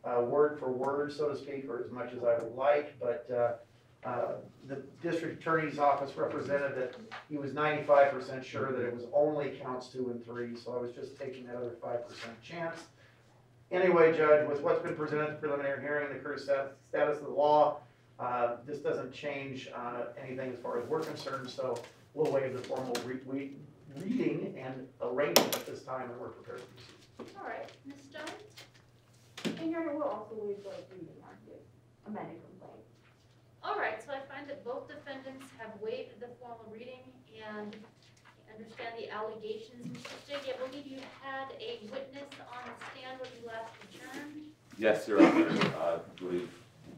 them word for word, so to speak, or as much as I would like. But the district attorney's office represented that he was 95% sure that it was only counts 2 and 3, so I was just taking that other 5% chance. Anyway, Judge, with what's been presented at the preliminary hearing, the current status of the law, this doesn't change anything as far as we're concerned, so we'll waive the formal reading and arraignment at this time, and we're prepared to proceed. All right, Ms. Stone? And Your Honor, we'll also waive the amended complaint. All right, so I find that both defendants have waived the formal reading and understand the allegations. Mr. Stege, I believe you had a witness on the stand when you last adjourned. Yes, Your Honor. I believe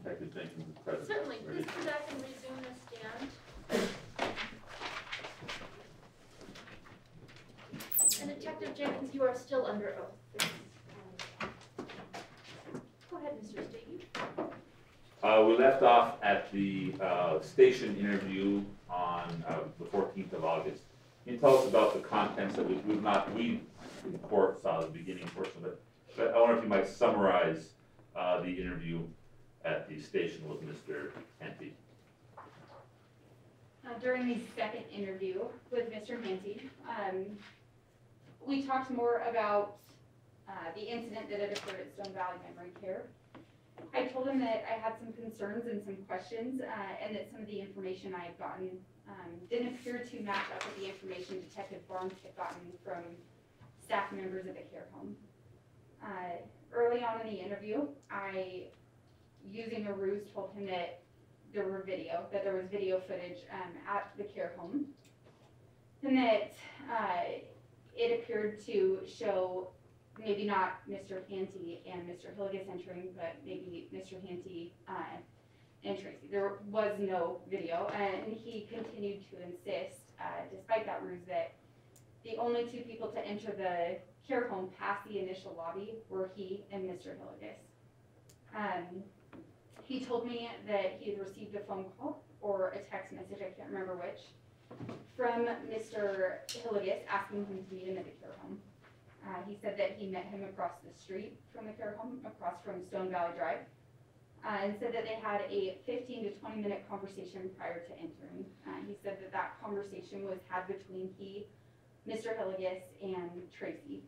Detective Jenkins is present. Certainly, please come back and resume the stand. And Detective Jenkins, you are still under oath. Go ahead, Mr. Stege. We left off at the station interview on the 14th of August. Can you tell us about the contents of it? We in court saw the beginning portion of it, but I wonder if you might summarize the interview at the station with Mr. Handte. During the second interview with Mr. Handte, we talked more about the incident that had occurred at Stone Valley Memory Care. I told him that I had some concerns and some questions, and that some of the information I had gotten didn't appear to match up with the information Detective Barnes had gotten from staff members at the care home. Early on in the interview, I, using a ruse, told him that there was video footage at the care home, and that it appeared to show maybe not Mr. Handte and Mr. Hillygus entering, but maybe Mr. Handte and Tracy. There was no video, and he continued to insist, despite that ruse, that the only 2 people to enter the care home past the initial lobby were he and Mr. Hillygus. He told me that he had received a phone call or a text message, I can't remember which, from Mr. Hillygus asking him to meet him at the care home. He said that he met him across the street from the care home, across from Stone Valley Drive, and said that they had a 15 to 20 minute conversation prior to entering. He said that that conversation was had between he, Mr. Hillygus, and Tracy.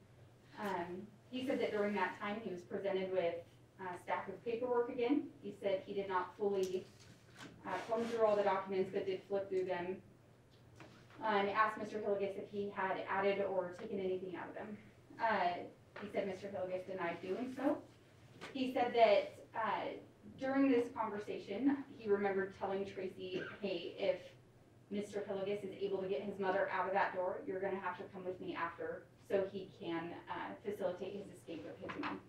He said that during that time he was presented with a stack of paperwork again. He said he did not fully combed through all the documents, but did flip through them, and asked Mr. Hillygus if he had added or taken anything out of them. He said Mr. Hillygus denied doing so. He said that during this conversation, he remembered telling Tracy, hey, if Mr. Hillygus is able to get his mother out of that door, you're gonna have to come with me after so he can facilitate his escape of his mom.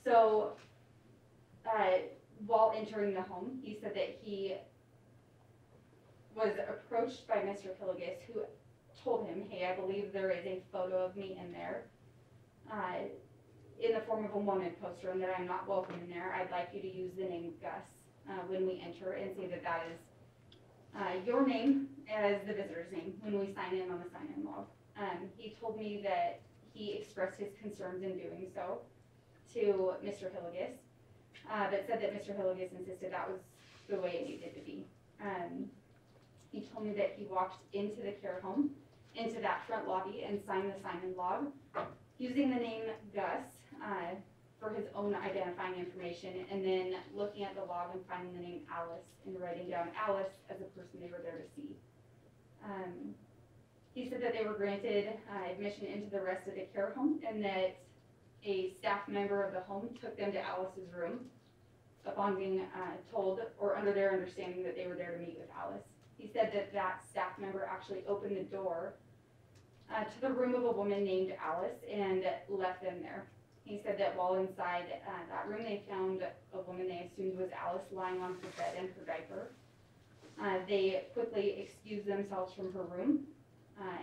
So while entering the home, he said that he was approached by Mr. Hillygus, who told him, hey, I believe there is a photo of me in there in the form of a wanted poster, and that I'm not welcome in there. I'd like you to use the name Gus when we enter, and say that that is your name as the visitor's name when we sign in on the sign-in log. He told me that he expressed his concerns in doing so to Mr. Hillygus, but said that Mr. Hillygus insisted that was the way it needed to be. He told me that he walked into the care home, into that front lobby, and signed the sign-in log using the name Gus for his own identifying information, and then looking at the log and finding the name Alice and writing down Alice as a person they were there to see. He said that they were granted admission into the rest of the care home, and that a staff member of the home took them to Alice's room upon being told or under their understanding that they were there to meet with Alice. He said that that staff member actually opened the door to the room of a woman named Alice and left them there. He said that while inside that room, they found a woman they assumed was Alice lying on her bed in her diaper. They quickly excused themselves from her room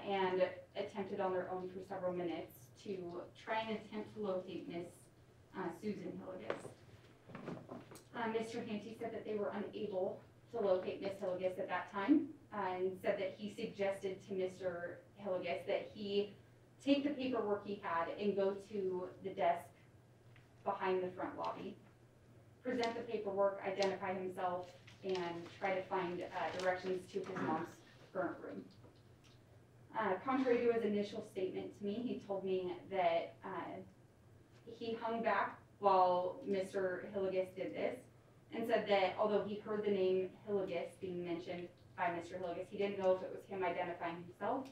and attempted on their own for several minutes to try and attempt to locate Miss Susan Hillygus. Mr. Handte said that they were unable to locate Miss Hillygus at that time, and said that he suggested to Mr. Hillygus that he take the paperwork he had and go to the desk behind the front lobby, present the paperwork, identify himself, and try to find directions to his mom's current room. Contrary to his initial statement to me, he told me that he hung back while Mr. Hillygus did this, and said that although he heard the name Hillygus being mentioned by Mr. Hillygus, he didn't know if it was him identifying himself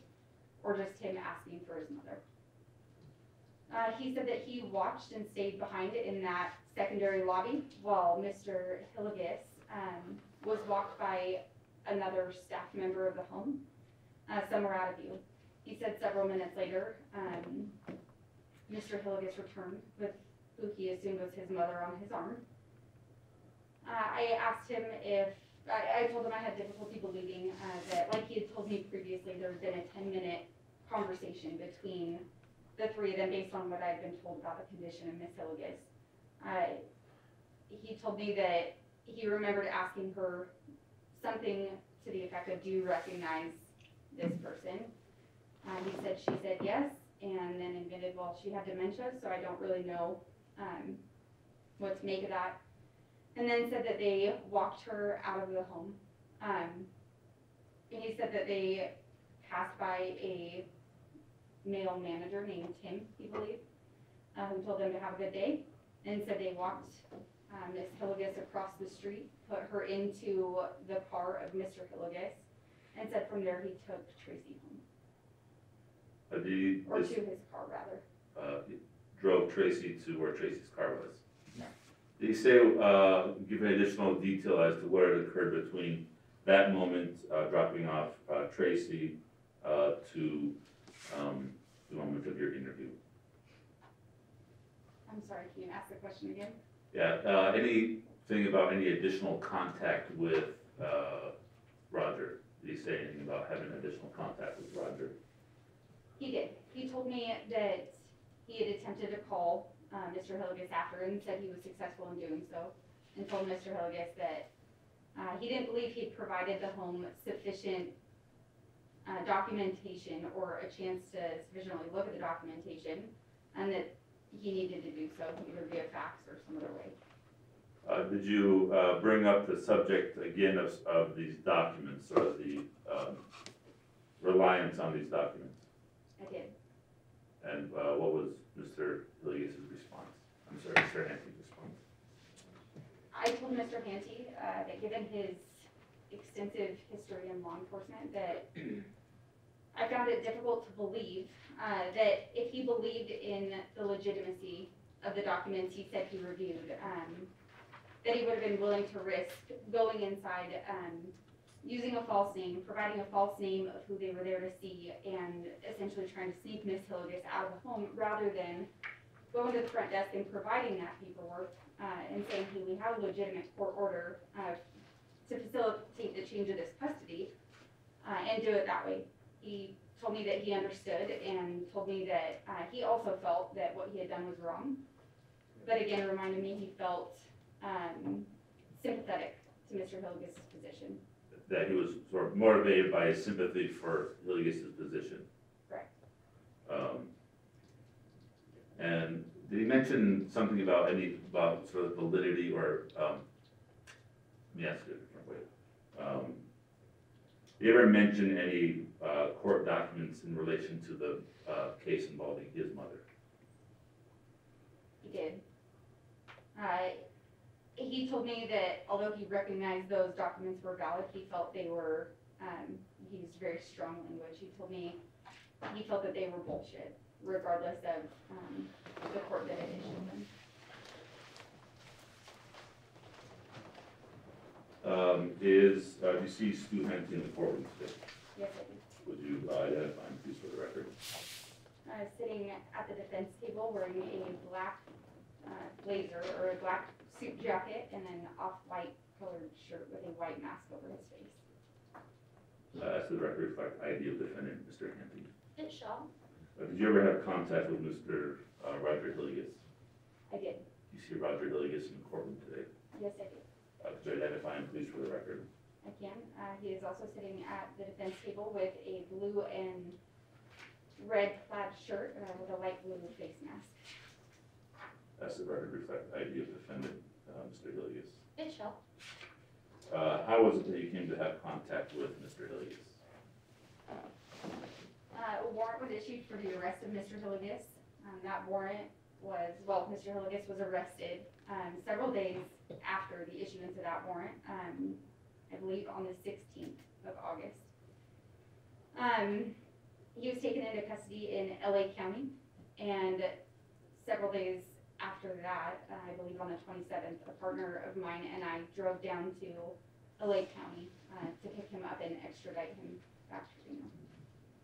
or just him asking for his mother. He said that he watched and stayed behind in that secondary lobby while Mr. Hillygus was walked by another staff member of the home, somewhere out of view. He said several minutes later, Mr. Hillygus returned with who he assumed was his mother on his arm. I asked him if, I told him I had difficulty believing that, like he had told me previously, there had been a 10-minute conversation between the three of them based on what I had been told about the condition of Miss Hillygus. He told me that he remembered asking her something to the effect of, do you recognize this person? He said she said yes, and then admitted, well, she had dementia, so I don't really know what to make of that. And then said that they walked her out of the home. And he said that they passed by a male manager named Tim, he believed, who told them to have a good day, and said they walked Miss Hillygus across the street, put her into the car of Mr. Hillygus, and said from there he took Tracy home. Or to his car, rather. He drove Tracy to where Tracy's car was. Did he say, give an additional detail as to what had occurred between that moment, dropping off Tracy, to the moment of your interview? I'm sorry, can you ask the question again? Yeah, anything about any additional contact with Roger? Did he say anything about having additional contact with Roger? He did. He told me that he had attempted to call Mr. Hillygus after and said he was successful in doing so, and told Mr. Hillygus that he didn't believe he'd provided the home sufficient documentation or a chance to sufficiently look at the documentation, and that he needed to do so either via fax or some other way. Did you bring up the subject again of these documents, or the reliance on these documents? I did. And what was Mr. Hillygus' response? I'm sorry, Mr. Handte's response. I told Mr. Handte that given his extensive history in law enforcement that I found it difficult to believe that if he believed in the legitimacy of the documents he said he reviewed, that he would have been willing to risk going inside, using a false name, providing a false name of who they were there to see, and essentially trying to sneak Miss Hillygus out of the home, rather than going to the front desk and providing that paperwork and saying, hey, we have a legitimate court order to facilitate the change of this custody, and do it that way. He told me that he understood and told me that he also felt that what he had done was wrong, but again reminded me he felt sympathetic to Mr. Hillygus' position. That he was sort of motivated by his sympathy for Hillygus' position. Correct. And did he mention something about sort of validity or, let me ask it a different way. Did he ever mention any court documents in relation to the case involving his mother? He did. He told me that although he recognized those documents were valid, he felt they were, he used very strong language. He told me he felt that they were bullshit, regardless of the court that had issued them. Do you see Stu Handte in the courtroom today? Yes, I do. Would you identify him, please, for the record? Sitting at the defense table wearing a black blazer or a black suit jacket and an off-white colored shirt with a white mask over his face. As the record reflect ID of defendant, Mr. Handte. It shall. Did you ever have contact with Mr. Roger Hillygus? I did. You see Roger Hillygus in the courtroom today? Yes, I did. Could you identify him, please, for the record? I can. He is also sitting at the defense table with a blue and red plaid shirt with a light blue face mask. As the record reflect ID of defendant, Mr. Hillygus. It shall. How was it that you came to have contact with Mr. Hillygus? A warrant was issued for the arrest of Mr. Hillygus. That warrant was, well, Mr. Hillygus was arrested several days after the issuance of that warrant, I believe on the 16th of August. He was taken into custody in LA County, and several days after that, I believe on the 27th, a partner of mine and I drove down to LA County to pick him up and extradite him back to Reno.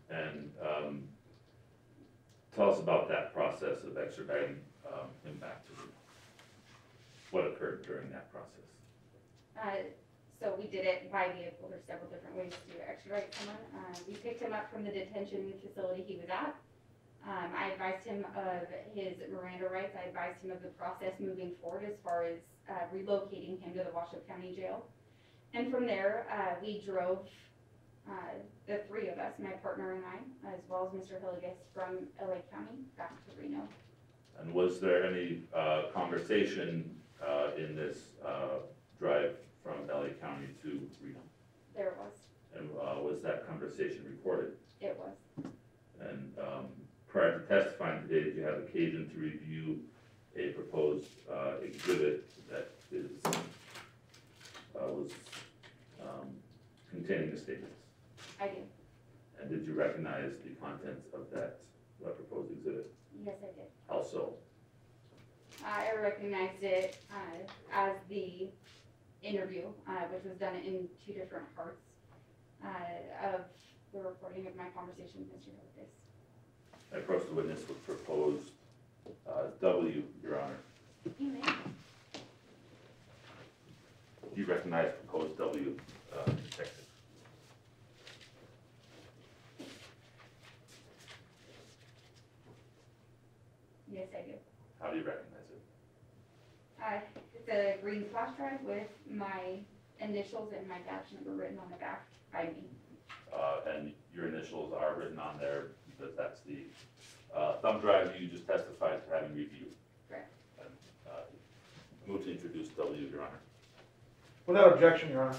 And tell us about that process of extraditing him back to Reno. What occurred during that process? So we did it by vehicle. There's several different ways to extradite someone. We picked him up from the detention facility he was at. I advised him of his Miranda rights. I advised him of the process moving forward as far as relocating him to the Washoe County Jail. And from there, we drove the three of us, my partner and I, as well as Mr. Hillygus, from LA County back to Reno. And was there any conversation in this drive from LA County to Reno? There was. And was that conversation recorded? It was. And prior to testifying today, did you have occasion to review a proposed exhibit that was containing the statements? I did. And did you recognize the contents of that proposed exhibit? Yes, I did. How so? I recognized it as the interview, which was done in two different parts of the recording of my conversation with Mr. Hillygus. I approach the witness with proposed W, Your Honor. You may. Do you recognize proposed W, Detective? Yes, I do. How do you recognize it? It's a green flash drive with my initials and my badge number written on the back by me. And your initials are written on there because that's the thumb drive you just testified to having reviewed. Correct. And move to introduce W, Your Honor. Without objection, Your Honor.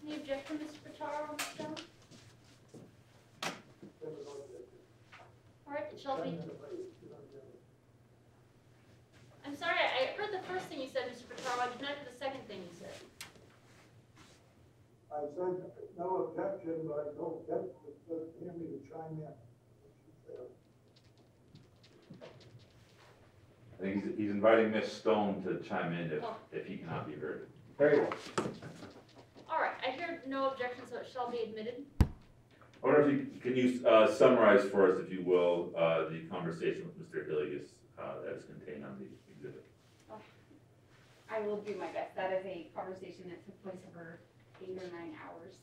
Any objection, Mr. Pitaro, on this bill? All right, it shall be. I'm sorry, I heard the first thing you said, Mr. Pitaro. I did not hear the second thing you said. I said no objection, but I told Tammy to chime in. I think he's inviting Miss Stone to chime in if he cannot be heard. Very well. All right, I hear no objection, so it shall be admitted. I wonder if can you summarize for us, if you will, the conversation with Mr. Hillygus that is contained on the exhibit. I will do my best. That is a conversation that took place over 8 or 9 hours.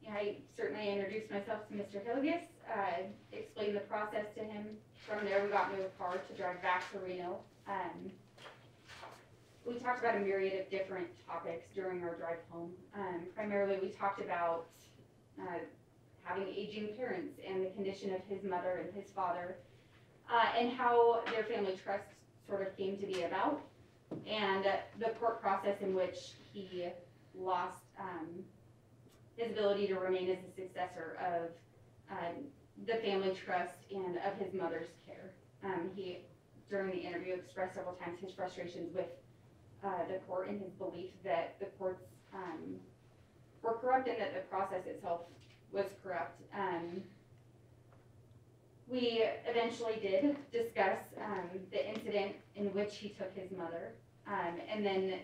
Yeah, I certainly introduced myself to Mr. Hillygus, explained the process to him. From there, we got into a car to drive back to Reno. We talked about a myriad of different topics during our drive home. Primarily, we talked about having aging parents and the condition of his mother and his father, and how their family trust sort of came to be about, and the court process in which he lost his ability to remain as the successor of the family trust and of his mother's care. He, during the interview, expressed several times his frustrations with the court and his belief that the courts were corrupt and that the process itself was corrupt. We eventually did discuss the incident in which he took his mother, and then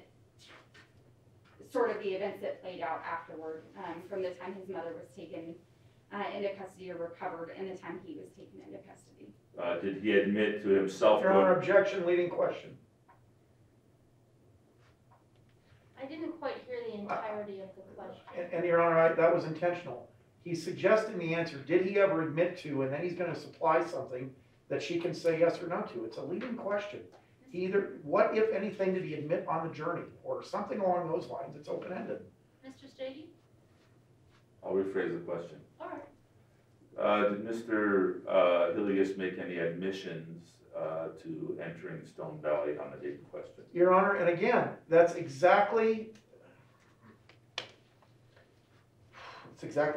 sort of the events that played out afterward, from the time his mother was taken into custody or recovered and the time he was taken into custody. Did he admit to himself? Your Honor, objection, leading question. I didn't quite hear the entirety of the question. And Your Honor, that was intentional. He's suggesting the answer, did he ever admit to, and then he's gonna supply something that she can say yes or no to. It's a leading question. Either, what if anything did he admit on the journey, or something along those lines? It's open-ended. Mr. Stege? I'll rephrase the question. All right. Did Mr. Hillygus make any admissions to entering Stone Valley on the date in question? Your Honor, and again, that's exactly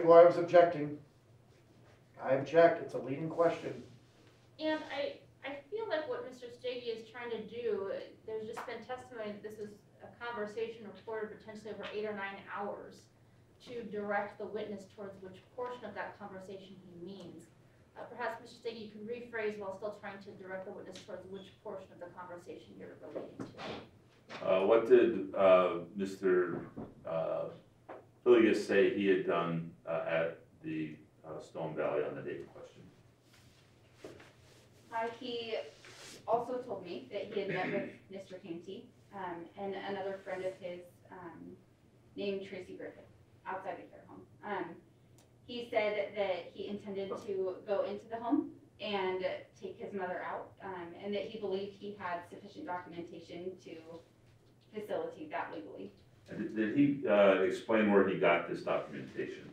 why I was objecting. I object, it's a leading question. And I feel like what Mr. Stege is trying to do, there's just been testimony that this is a conversation recorded potentially over 8 or 9 hours to direct the witness towards which portion of that conversation he means. Perhaps, Mr. Stege, you can rephrase while still trying to direct the witness towards which portion of the conversation you're relating to. What did Mr. Hillygus say he had done at the Stone Valley on the date in question? He also told me that he had met with Mr. Handte and another friend of his named Tracy Griffith outside the care home. He said that he intended to go into the home and take his mother out, and that he believed he had sufficient documentation to facilitate that legally. And did he explain where he got this documentation?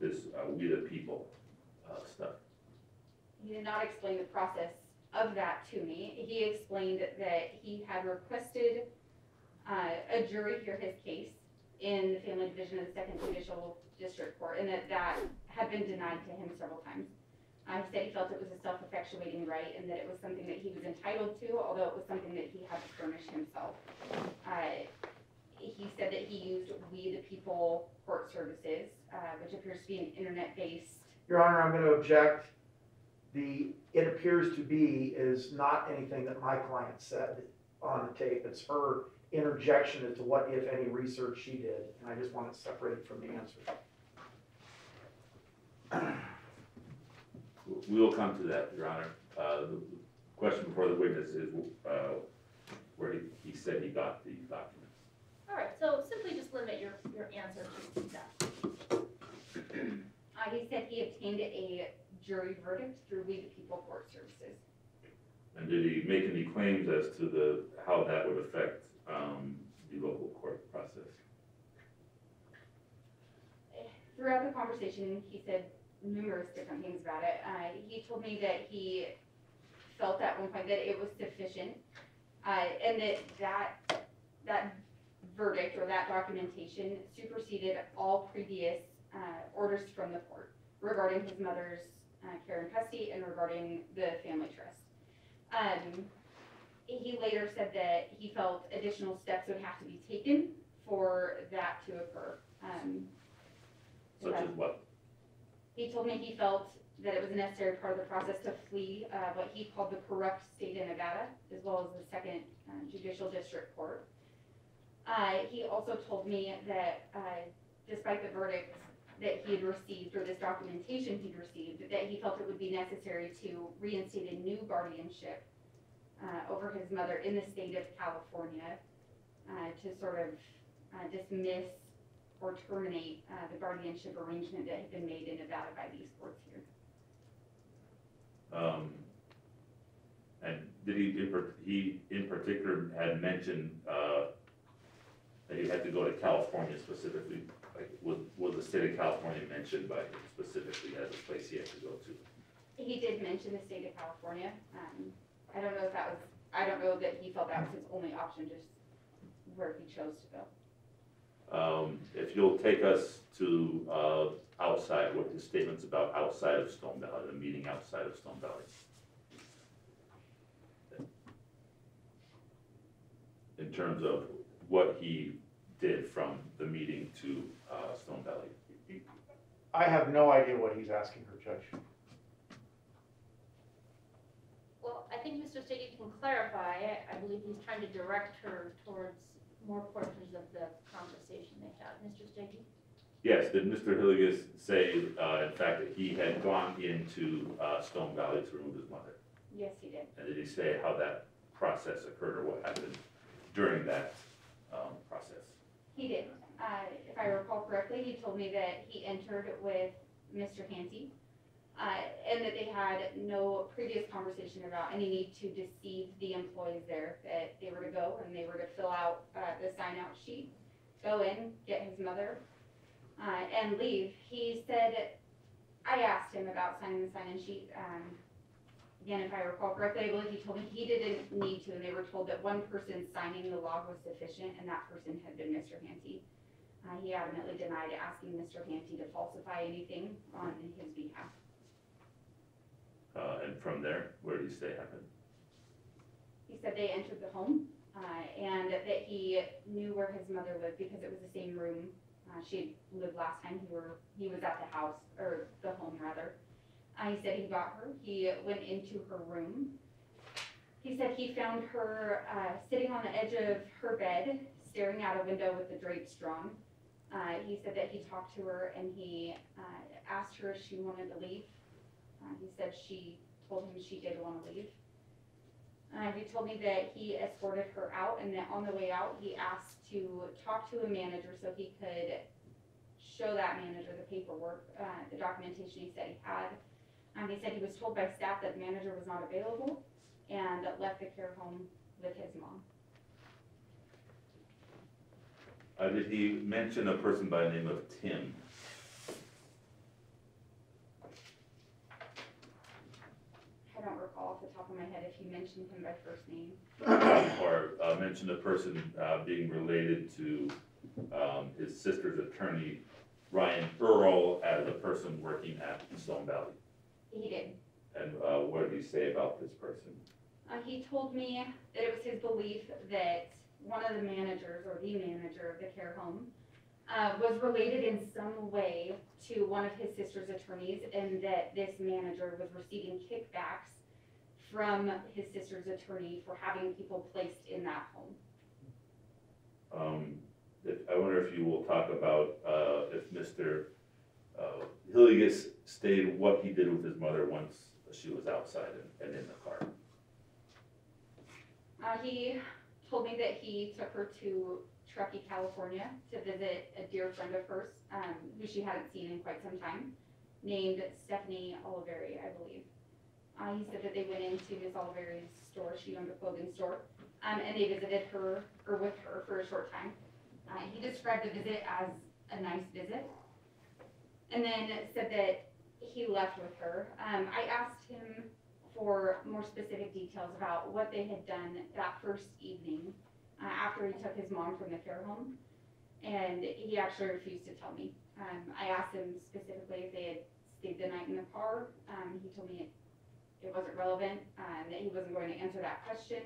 This We the People stuff? He did not explain the process of that to me. He explained that he had requested a jury hear his case in the Family Division of the 2nd Judicial District Court, and that had been denied to him several times. He said he felt it was a self-effectuating right and that it was something that he was entitled to, although it was something that he had to furnish himself. He said that he used We the People Court Services, which appears to be an internet-based. Your Honor, I'm going to object. The "it appears to be" is not anything that my client said on the tape. It's her interjection as to what, if any, research she did, and I just want it separated from the answer. We will come to that, Your Honor. The question before the witness is where he said he got the documents. All right, so simply just limit your answer to that. He said he obtained a jury verdict through We the People Court Services. And did he make any claims as to how that would affect the local court process? Throughout the conversation, he said numerous different things about it. He told me that he felt at one point that it was sufficient, and that verdict or that documentation superseded all previous orders from the court regarding his mother's care and custody and regarding the family trust. He later said that he felt additional steps would have to be taken for the to occur. Such as what? He told me he felt that it was a necessary part of the process to flee what he called the corrupt state of Nevada, as well as the Second Judicial District Court. He also told me that despite the verdict that he had received, or this documentation he'd received, that he felt it would be necessary to reinstate a new guardianship over his mother in the state of California to sort of dismiss or terminate the guardianship arrangement that had been made in Nevada by these courts here. And did he in particular had mentioned that he had to go to California specifically? Like, was the state of California mentioned by him specifically as a place he had to go to? He did mention the state of California. I don't know if that was, I don't know that he felt that was his only option, just where he chose to go. If you'll take us to outside, what his statements about outside of Stone Valley, the meeting outside of Stone Valley. In terms of what he did from the meeting to Stone Valley. I have no idea what he's asking her, Judge. Well, I think Mr. Stege can clarify. I believe he's trying to direct her towards more portions of the conversation they had. Mr. Stege? Yes, did Mr. Hillygus say, in fact, that he had gone into Stone Valley to remove his mother? Yes, he did. And did he say how that process occurred or what happened during that process? He did. If I recall correctly, he told me that he entered with Mr. Handte, and that they had no previous conversation about any need to deceive the employees there, that they were to go and they were to fill out the sign-out sheet, go in, get his mother, and leave. He said, I asked him about signing the sign-in sheet. Again, if I recall correctly, I believe he told me he didn't need to, and they were told that one person signing the log was sufficient, and that person had been Mr. Handte. He adamantly denied asking Mr. Handte to falsify anything on his behalf. And from there, where did he say happened? He said they entered the home, and that he knew where his mother lived because it was the same room she had lived last time he was at the house, or the home rather. He said he got her, he went into her room. He said he found her sitting on the edge of her bed, staring out a window with the drapes drawn. He said that he talked to her and he asked her if she wanted to leave. He said she told him she did want to leave. He told me that he escorted her out, and that on the way out he asked to talk to a manager so he could show that manager the paperwork, the documentation he said he had. He said he was told by staff that the manager was not available and left the care home with his mom. Did he mention a person by the name of Tim? I don't recall off the top of my head if he mentioned him by first name. Or mentioned a person being related to his sister's attorney, Ryan Earl, as a person working at Stone Valley? He did. And what did he say about this person? He told me that it was his belief that one of the managers, or the manager of the care home, was related in some way to one of his sister's attorneys, and that this manager was receiving kickbacks from his sister's attorney for having people placed in that home. I wonder if you will talk about if Mr. Hillygus stated what he did with his mother once she was outside and in the car. He told me that he took her to Truckee, California to visit a dear friend of hers, who she hadn't seen in quite some time, named Stephanie Oliveri, I believe. He said that they went into Miss Oliveri's store, she owned a clothing store, and they visited her, or with her, for a short time. He described the visit as a nice visit, and then said that he left with her. I asked him for more specific details about what they had done that first evening after he took his mom from the care home, and he actually refused to tell me. I asked him specifically if they had stayed the night in the car. He told me it wasn't relevant, that he wasn't going to answer that question.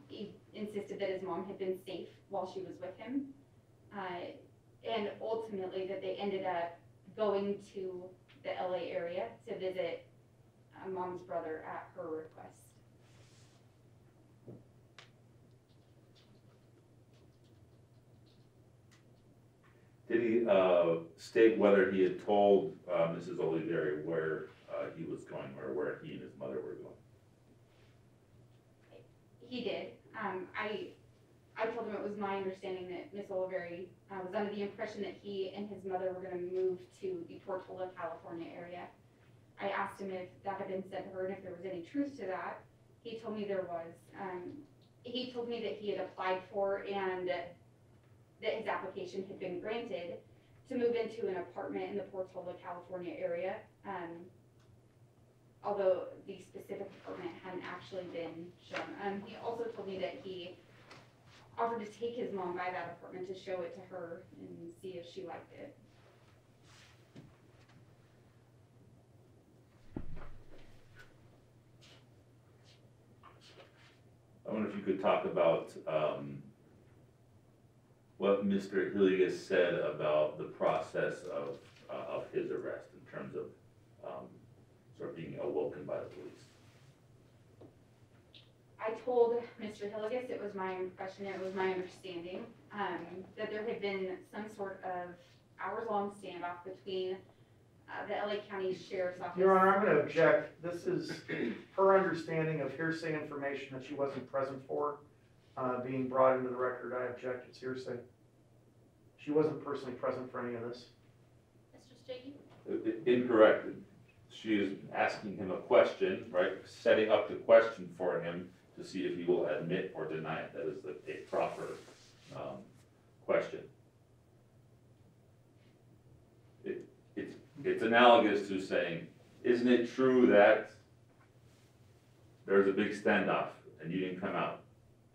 He insisted that his mom had been safe while she was with him, and ultimately that they ended up going to the LA area to visit mom's brother at her request. Did he state whether he had told Mrs. Olivieri where he was going, or where he and his mother were going? He did. I told him it was my understanding that Miss Olivieri was under the impression that he and his mother were going to move to the Portola, California area. I asked him if that had been said to her and if there was any truth to that. He told me there was. He told me that he had applied for and that his application had been granted to move into an apartment in the Portola, California area. Although the specific apartment hadn't actually been shown. He also told me that he offered to take his mom by that apartment to show it to her and see if she liked it. I wonder if you could talk about what Mr. Hillygus said about the process of his arrest in terms of sort of being awoken by the police. I told Mr. Hillygus it was my impression, it was my understanding, that there had been some sort of hours-long standoff between the LA County Sheriff's Office. Your Honor, I'm going to object. This is her understanding of hearsay information that she wasn't present for being brought into the record. I object. It's hearsay. She wasn't personally present for any of this. Mr. Stege? Incorrect. She is asking him a question, right? Setting up the question for him to see if he will admit or deny it. That is a proper question. It's analogous to saying, isn't it true that there's a big standoff and you didn't come out?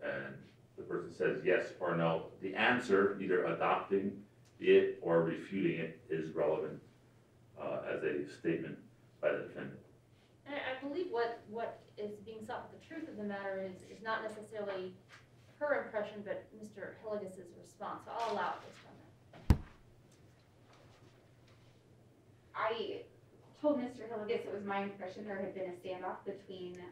And the person says yes or no. The answer, either adopting it or refuting it, is relevant as a statement by the defendant. And I believe what is being sought, the truth of the matter is not necessarily her impression, but Mr. Hillygus' response. So I'll allow it based on that. I told Mr. Hillygus it was my impression there had been a standoff between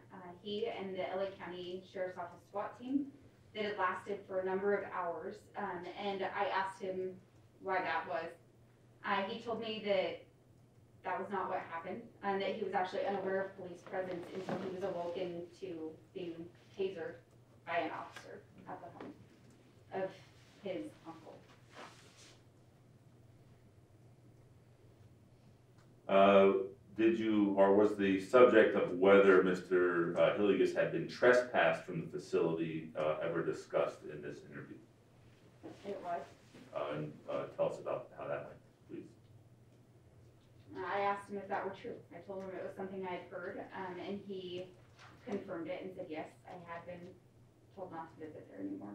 he and the LA County Sheriff's Office SWAT team that had lasted for a number of hours, and I asked him why that was. He told me that that was not what happened, and that he was actually unaware of police presence until he was awoken to being tasered by an officer at the home of his uncle. Did you, or was the subject of whether Mr. Hillygus had been trespassed from the facility ever discussed in this interview? It was. And tell us about how that went, please. I asked him if that were true. I told him it was something I had heard, and he confirmed it and said, yes, I had been told not to visit there anymore.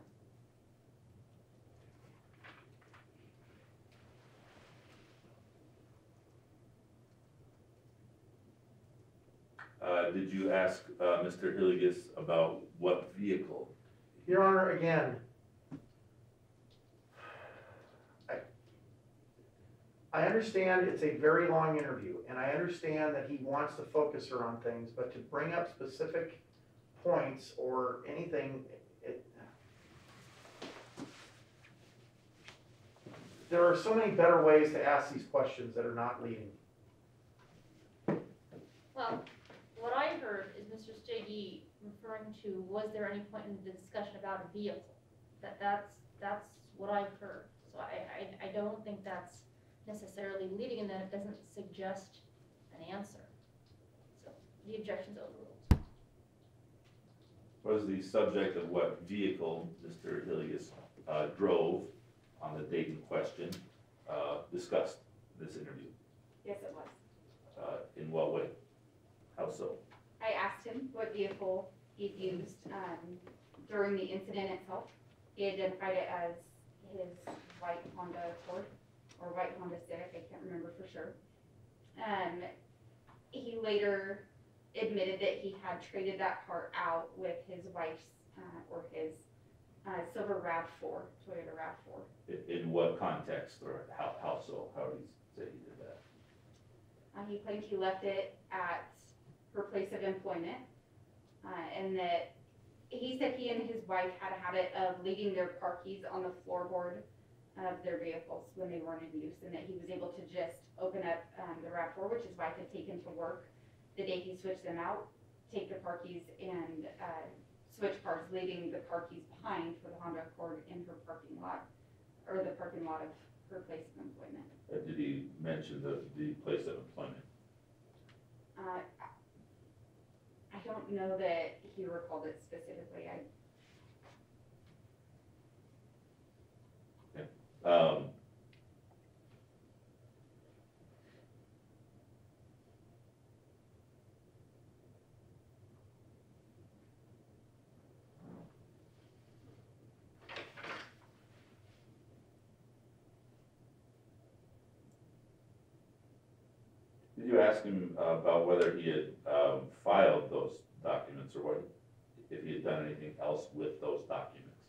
Did you ask Mr. Hillygus about what vehicle? Your Honor, again, I understand it's a very long interview, and I understand that he wants to focus her on things, but to bring up specific points or anything, there are so many better ways to ask these questions that are not leading. Well, what I heard is Mr. Stege referring to, was there any point in the discussion about a vehicle? That's what I've heard. So I don't think that's necessarily leading, and that it doesn't suggest an answer. So the objection's overruled. Was the subject of what vehicle Mr. Hillygus drove on the date in question discussed in this interview? Yes, it was. In what way? How so? I asked him what vehicle he used during the incident itself. He identified it as his white Honda Accord or white Honda Civic, I can't remember for sure. He later admitted that he had traded that car out with his wife's or his silver RAV4, Toyota RAV4. In what context or how so? How did he say he did that? He claimed he left it at her place of employment, and that he said he and his wife had a habit of leaving their car keys on the floorboard of their vehicles when they weren't in use, and that he was able to just open up the RAV4, which his wife had taken to work the day he switched them out, take the car keys and switch cars, leaving the car keys behind for the Honda Accord in her parking lot, or the parking lot of her place of employment. Did he mention the place of employment? I don't know that he recalled it specifically. Did you ask him about whether he had filed those documents, or what, if he had done anything else with those documents?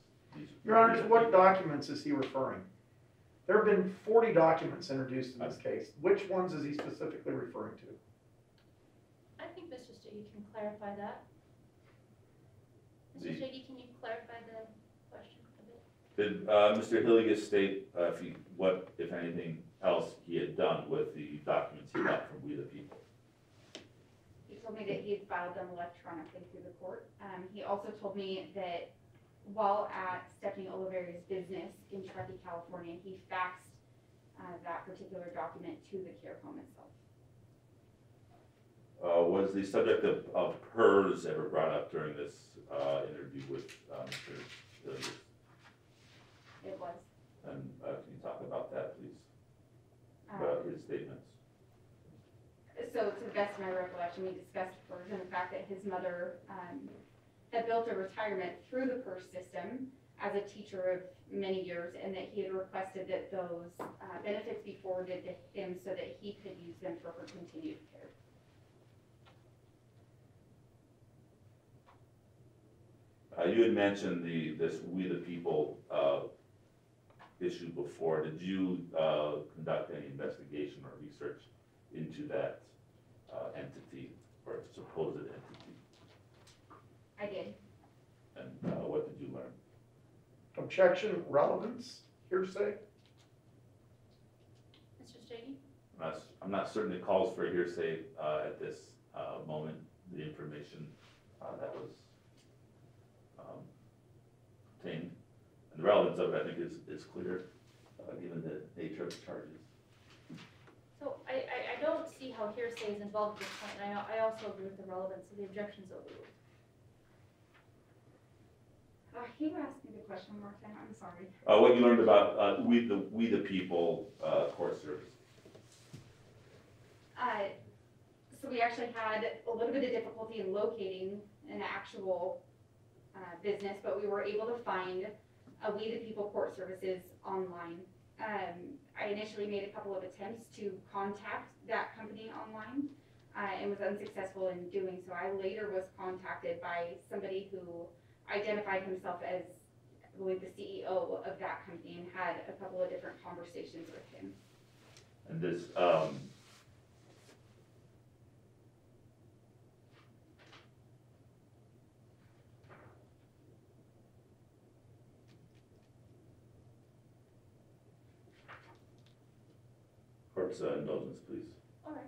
Your Honor, to what documents is he referring? There have been 40 documents introduced in this case. Which ones is he specifically referring to? I think Mr. Stege can clarify that. Mr. Stege, can you clarify the question a bit? Did Mr. Hillygus state what, if anything, else he had done with the documents he got from We the People? He told me that he had filed them electronically through the court. He also told me that while at Stephanie Oliveri's business in Truckee, California, he faxed that particular document to the care home itself. Was the subject of PERS ever brought up during this interview with Mr. Hillygus? It was. And can you talk about that, please? About his statements. So to the best of my recollection, we discussed PERS and the fact that his mother had built a retirement through the PERS system as a teacher of many years, and that he had requested that those benefits be forwarded to him so that he could use them for her continued care. You had mentioned this We the People issue before. Did you conduct any investigation or research into that entity or supposed entity? I did. And what did you learn? Objection, relevance, hearsay? Mr. Stege? I'm not certain it calls for hearsay at this moment. The information that was obtained, and the relevance of it, I think, is clear, given the nature of the charges. So I don't see how hearsay is involved at this point, and I also agree with the relevance of the objections overruled. Can you ask me the question one more time? I'm sorry. What you learned about We the People court service? So we actually had a little bit of difficulty in locating an actual business, but we were able to find We the People court services online. I initially made a couple of attempts to contact that company online and was unsuccessful in doing so. I later was contacted by somebody who identified himself as, I believe, the CEO of that company, and had a couple of different conversations with him. And this, court's indulgence, please. All right.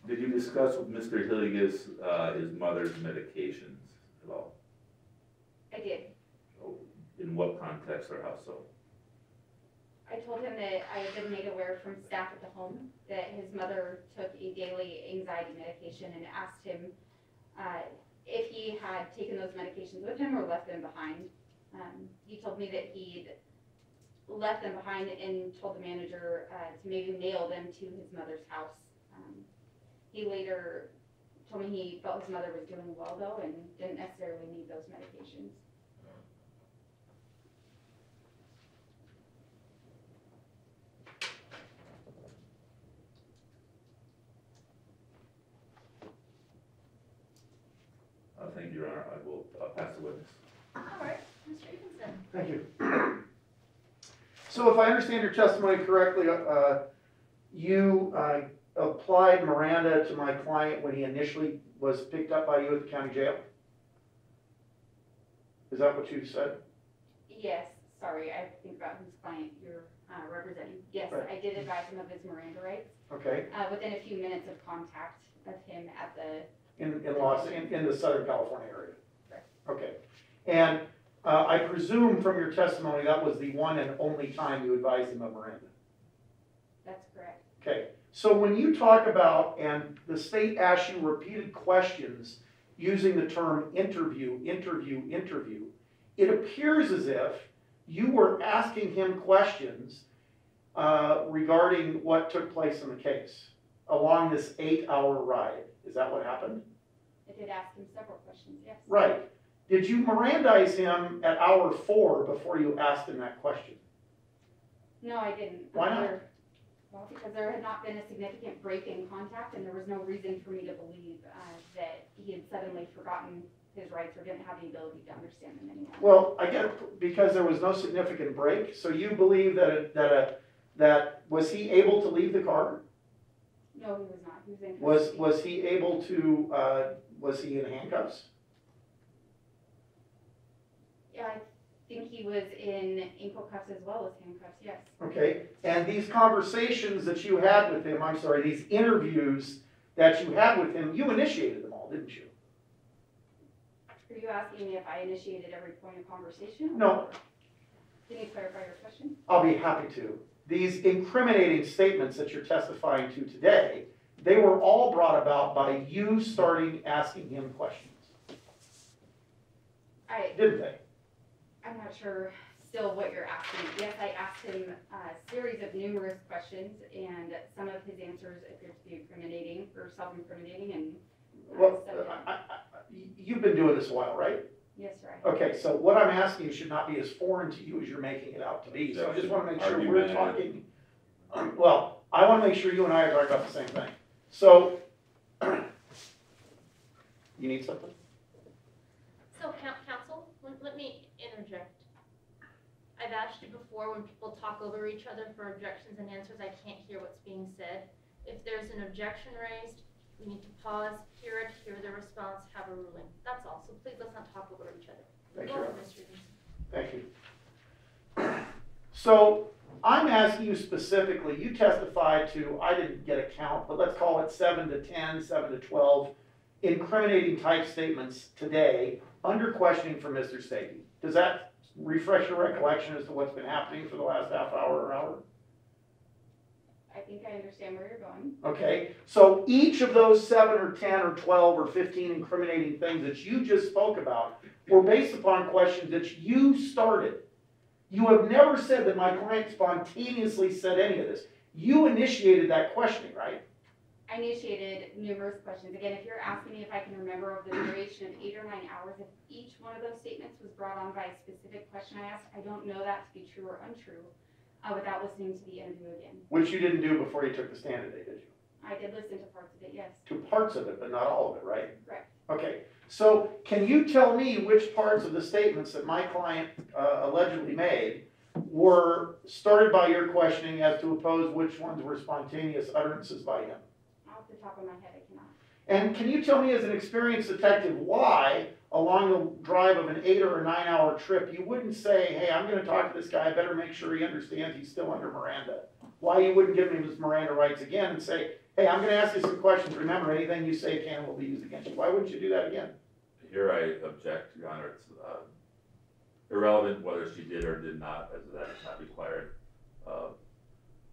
Did you discuss with Mr. Hillygus his mother's medications at all? I did. In what context or how so? I told him that I had been made aware from staff at the home that his mother took a daily anxiety medication, and asked him if he had taken those medications with him or left them behind. He told me that he'd left them behind and told the manager to maybe mail them to his mother's house. He later told me he felt his mother was doing well though and didn't necessarily need those medications. Thank you, Your Honor. I will pass the witness. All right, Mr. Evenson. Thank you. So if I understand your testimony correctly, you applied Miranda to my client when he initially was picked up by you at the county jail? Is that what you said? Yes, sorry, I think about whose client you're representing. Yes, Right. I did advise him of his Miranda rights. Okay, Within a few minutes of contact of him at the, in the Southern California area? Right. Okay, and I presume from your testimony that was the one and only time you advised him of Miranda? that's correct. Okay, so when you talk about, and the state asks you repeated questions using the term interview, it appears as if you were asking him questions regarding what took place in the case along this 8-hour ride. Is that what happened? I did ask him several questions, yes. Right. Did you Mirandize him at hour 4 before you asked him that question? No, I didn't. Why not? Well, because there had not been a significant break in contact, and there was no reason for me to believe that he had suddenly forgotten his rights or didn't have the ability to understand them anymore. Well, I get it, because there was no significant break, so you believe that was he able to leave the car? No, he was not. He was in Was custody. was he able to? Was he in handcuffs? Yeah, I think he was in ankle cuffs as well as handcuffs. Yes. Okay, and these conversations that you had with him, I'm sorry, these interviews that you had with him, you initiated them all, didn't you? Are you asking me if I initiated every point of conversation? No. Or can you clarify your question? I'll be happy to. These incriminating statements that you're testifying to today, they were all brought about by you starting asking him questions, didn't they? I'm not sure still what you're asking. Yes, I asked him a series of numerous questions, and some of his answers appeared to be incriminating or self-incriminating. And Well, you've been doing this a while, right? yes, sir. Okay, so what I'm asking you should not be as foreign to you as you're making it out to be. So I just want to make sure we're talking. Well, I want to make sure you and I are talking about the same thing. So, you need something? So, counsel, let me interject. I've asked you before, when people talk over each other for objections and answers, I can't hear what's being said. If there's an objection raised, we need to pause, hear it, hear the response, have a ruling. That's all. So please let's not talk over each other. Thank Go you. ahead, Mr. Evenson. Thank you. So, I'm asking you specifically, you testified to, I didn't get a count, but let's call it 7 to 10, 7 to 12 incriminating type statements today under questioning from Mr. Stege. Does that refresh your recollection as to what's been happening for the last half hour or hour? I think I understand where you're going. Okay, so each of those 7 or 10 or 12 or 15 incriminating things that you just spoke about were based upon questions that you started. You have never said that my client spontaneously said any of this. You initiated that questioning, right? I initiated numerous questions. Again, if you're asking me if I can remember over the duration of 8 or 9 hours, if each one of those statements was brought on by a specific question I asked, I don't know that to be true or untrue without listening to the interview again. Which you didn't do before you took the stand today, did you? I did listen to parts of it, yes. To parts of it, but not all of it, right? Correct. Okay, so can you tell me which parts of the statements that my client allegedly made were started by your questioning as to oppose which ones were spontaneous utterances by him? Off the top of my head, I cannot. And can you tell me as an experienced detective why, along the drive of an 8 or 9 hour trip, you wouldn't say, hey, I'm going to talk to this guy, I better make sure he understands he's still under Miranda? Why you wouldn't give him his Miranda rights again and say, hey, I'm going to ask you some questions, remember, anything you say can and will be used against you? Why wouldn't you do that again? Here I object, Your Honor. It's irrelevant whether she did or did not, as that is not required by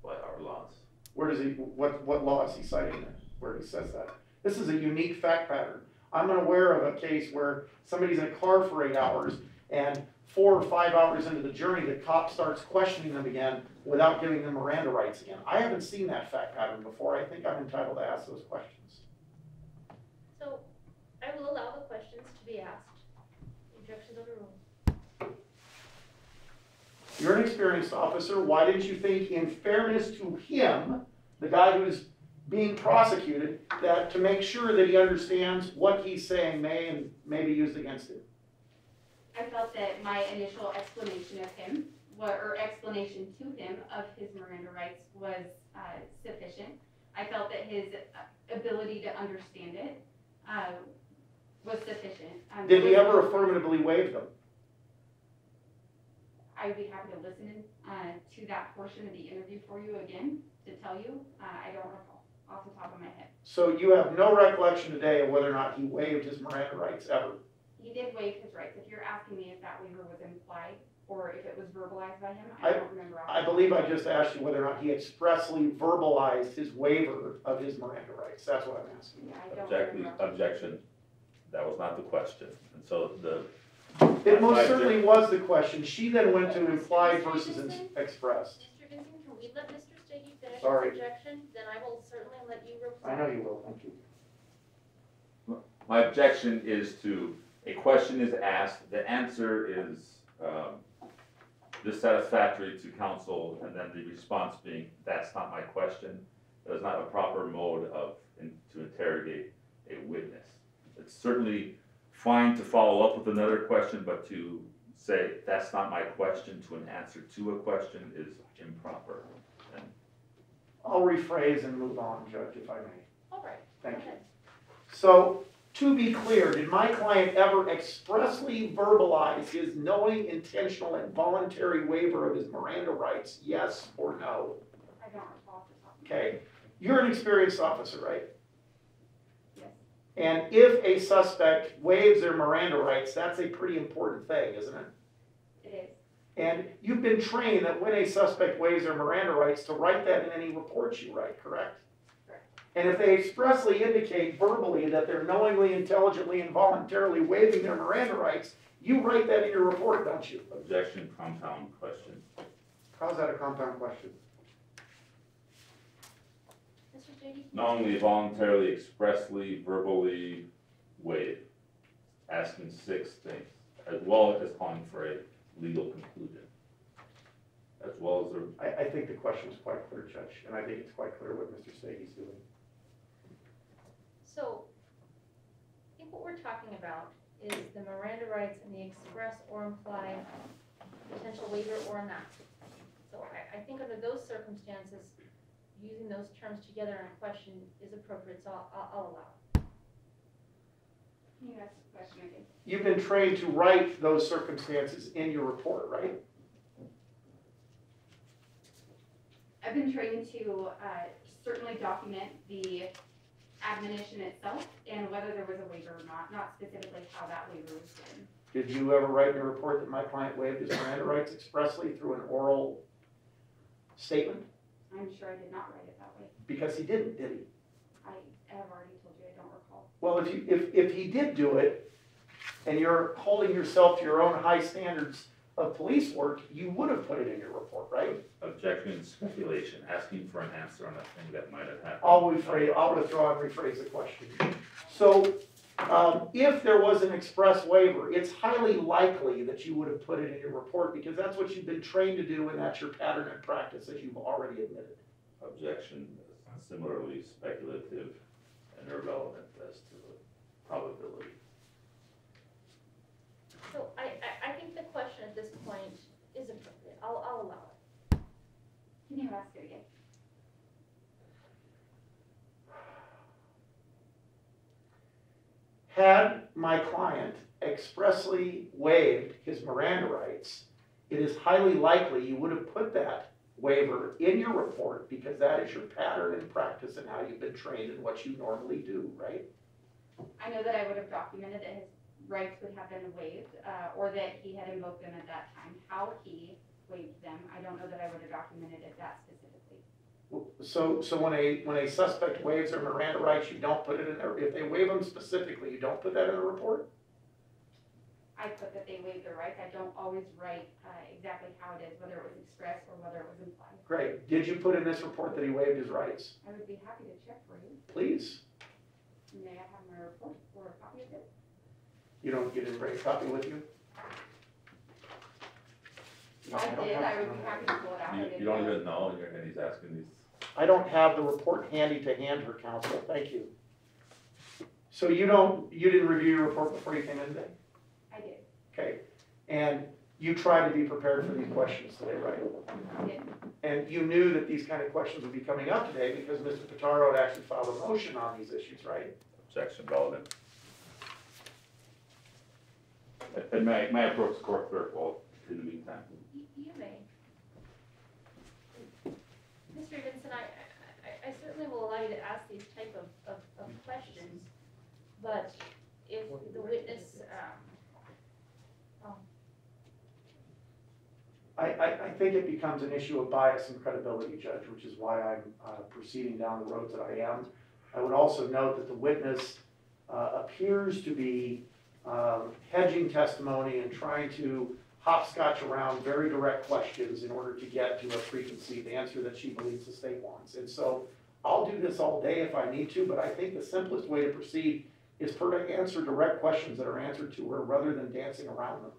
our laws. Where does he, what law is he citing there, where he says that? This is a unique fact pattern. I'm unaware of a case where somebody's in a car for 8 hours and 4 or 5 hours into the journey, the cop starts questioning them again without giving them Miranda rights again. I haven't seen that fact pattern before. I think I'm entitled to ask those questions. So I will allow the questions to be asked. Objections overruled. You're an experienced officer. Why didn't you think, in fairness to him, the guy who's being prosecuted, that to make sure that he understands what he's saying may and may be used against him? I felt that my initial explanation of him, or explanation to him of his Miranda rights was sufficient. I felt that his ability to understand it was sufficient. Did he ever affirmatively waive them? I would be happy to listen to that portion of the interview for you again to tell you. I don't recall off the top of my head. So you have no recollection today of whether or not he waived his Miranda rights ever? He did waive his rights. If you're asking me if that waiver was implied or if it was verbalized by him, I don't remember. I believe I just asked you whether or not he expressly verbalized his waiver of his Miranda rights. That's what I'm asking. Yeah, I don't remember. Objection. That was not the question. And so It most certainly was the question. She then went to implied versus expressed. Mr. Vincent, can we let Mr. Stege finish his Sorry. objection? Then I will certainly let you reply. I know you will, thank you. my objection is to, a question is asked, the answer is dissatisfactory to counsel, and then the response being, that's not my question. That is not a proper mode to interrogate a witness. It's certainly fine to follow up with another question, but to say, that's not my question, to an answer to a question is improper. And I'll rephrase and move on, Judge, if I may. All right. Thank you. Go ahead. So, to be clear, did my client ever expressly verbalize his knowing, intentional, and voluntary waiver of his Miranda rights, yes or no? I don't recall off the top. Okay. You're an experienced officer, right? Yes. And if a suspect waives their Miranda rights, that's a pretty important thing, isn't it? It is. And you've been trained that when a suspect waives their Miranda rights, to write that in any reports you write, correct? Correct. And if they expressly indicate verbally that they're knowingly, intelligently, and voluntarily waiving their Miranda rights, you write that in your report, don't you? objection, compound question. How's that a compound question? Mr. Stege? Knowingly, voluntarily, expressly, verbally waive, asking 6 things, as well as calling for a legal conclusion, as well as I think the question was quite clear, Judge, and I think it's quite clear what Mr. Stege's doing. So, I think what we're talking about is the Miranda rights and the express or implied potential waiver or not. So I think under those circumstances, using those terms together in a question is appropriate, so I'll allow it. Can you ask the question again? You've been trained to write those circumstances in your report, right? I've been trained to certainly document the admonition itself and whether there was a waiver or not specifically how that waiver was given. Did you ever write in your report that my client waived his Miranda rights expressly through an oral statement? I'm sure I did not write it that way. Because he didn't, did he? I have already told you I don't recall. Well, if he did do it, and you're holding yourself to your own high standards of police work, you would have put it in your report, right? objection, speculation, asking for an answer on a thing that might have happened. I'll withdraw and rephrase the question. So, if there was an express waiver, it's highly likely that you would have put it in your report because that's what you've been trained to do and that's your pattern and practice, as you've already admitted. Objection, similarly speculative and irrelevant as to the probability. So I think the question at this point is appropriate. I'll allow it. Can you ask it again? Had my client expressly waived his Miranda rights, it is highly likely you would have put that waiver in your report because that is your pattern and practice and how you've been trained and what you normally do, right? I know that I would have documented that his rights would have been waived, or that he had invoked them at that time. How he waived them, I don't know that I would have documented it that specifically. So when a suspect waives their Miranda rights, you don't put it in there, if they waive them specifically, you don't put that in the report? I put that they waive their rights. I don't always write exactly how it is, whether it was expressed or whether it was implied. Great. Did you put in this report that he waived his rights? I would be happy to check for you. Please. May I have my report or a copy of it? You didn't bring a copy with you? No, I don't did. have- I would be happy to pull it out. I You didn't don't know. even know, and he's asking these. I don't have the report handy to hand her, counsel. Thank you. So you didn't review your report before you came in today? I did. Okay. And you tried to be prepared for these questions today, right? I did. And you knew that these kind of questions would be coming up today because Mr. Pitaro had actually filed a motion on these issues, right? Objection relevant. And my approach to court clerk will, in the meantime. You may. Mr. Evenson, I certainly will allow you to ask these type of questions, but if the witness, I think it becomes an issue of bias and credibility, Judge, which is why I'm proceeding down the road that I am. I would also note that the witness appears to be hedging testimony and trying to hopscotch around very direct questions in order to get to a preconceived answer that she believes the state wants. And so I'll do this all day if I need to, but I think the simplest way to proceed is for her to answer direct questions that are answered to her rather than dancing around them.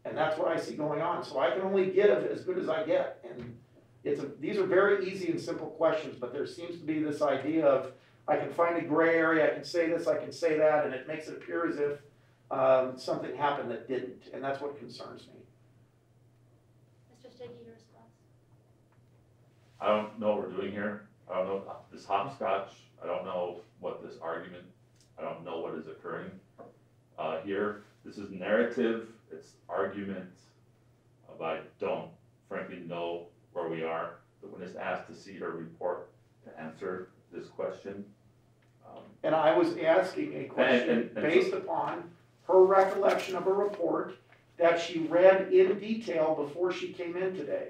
And that's what I see going on. So I can only give as good as I get. And these are very easy and simple questions, but there seems to be this idea of I can find a gray area, I can say this, I can say that, and it makes it appear as if something happened that didn't, and that's what concerns me. Mr. Stege, your response? I don't know what we're doing here. I don't know this hopscotch. I don't know what this argument, I don't know what is occurring here. This is narrative, it's argument, but I don't frankly know where we are. The witness asked to see her report to answer this question. And I was asking a question based upon her recollection of a report that she read in detail before she came in today.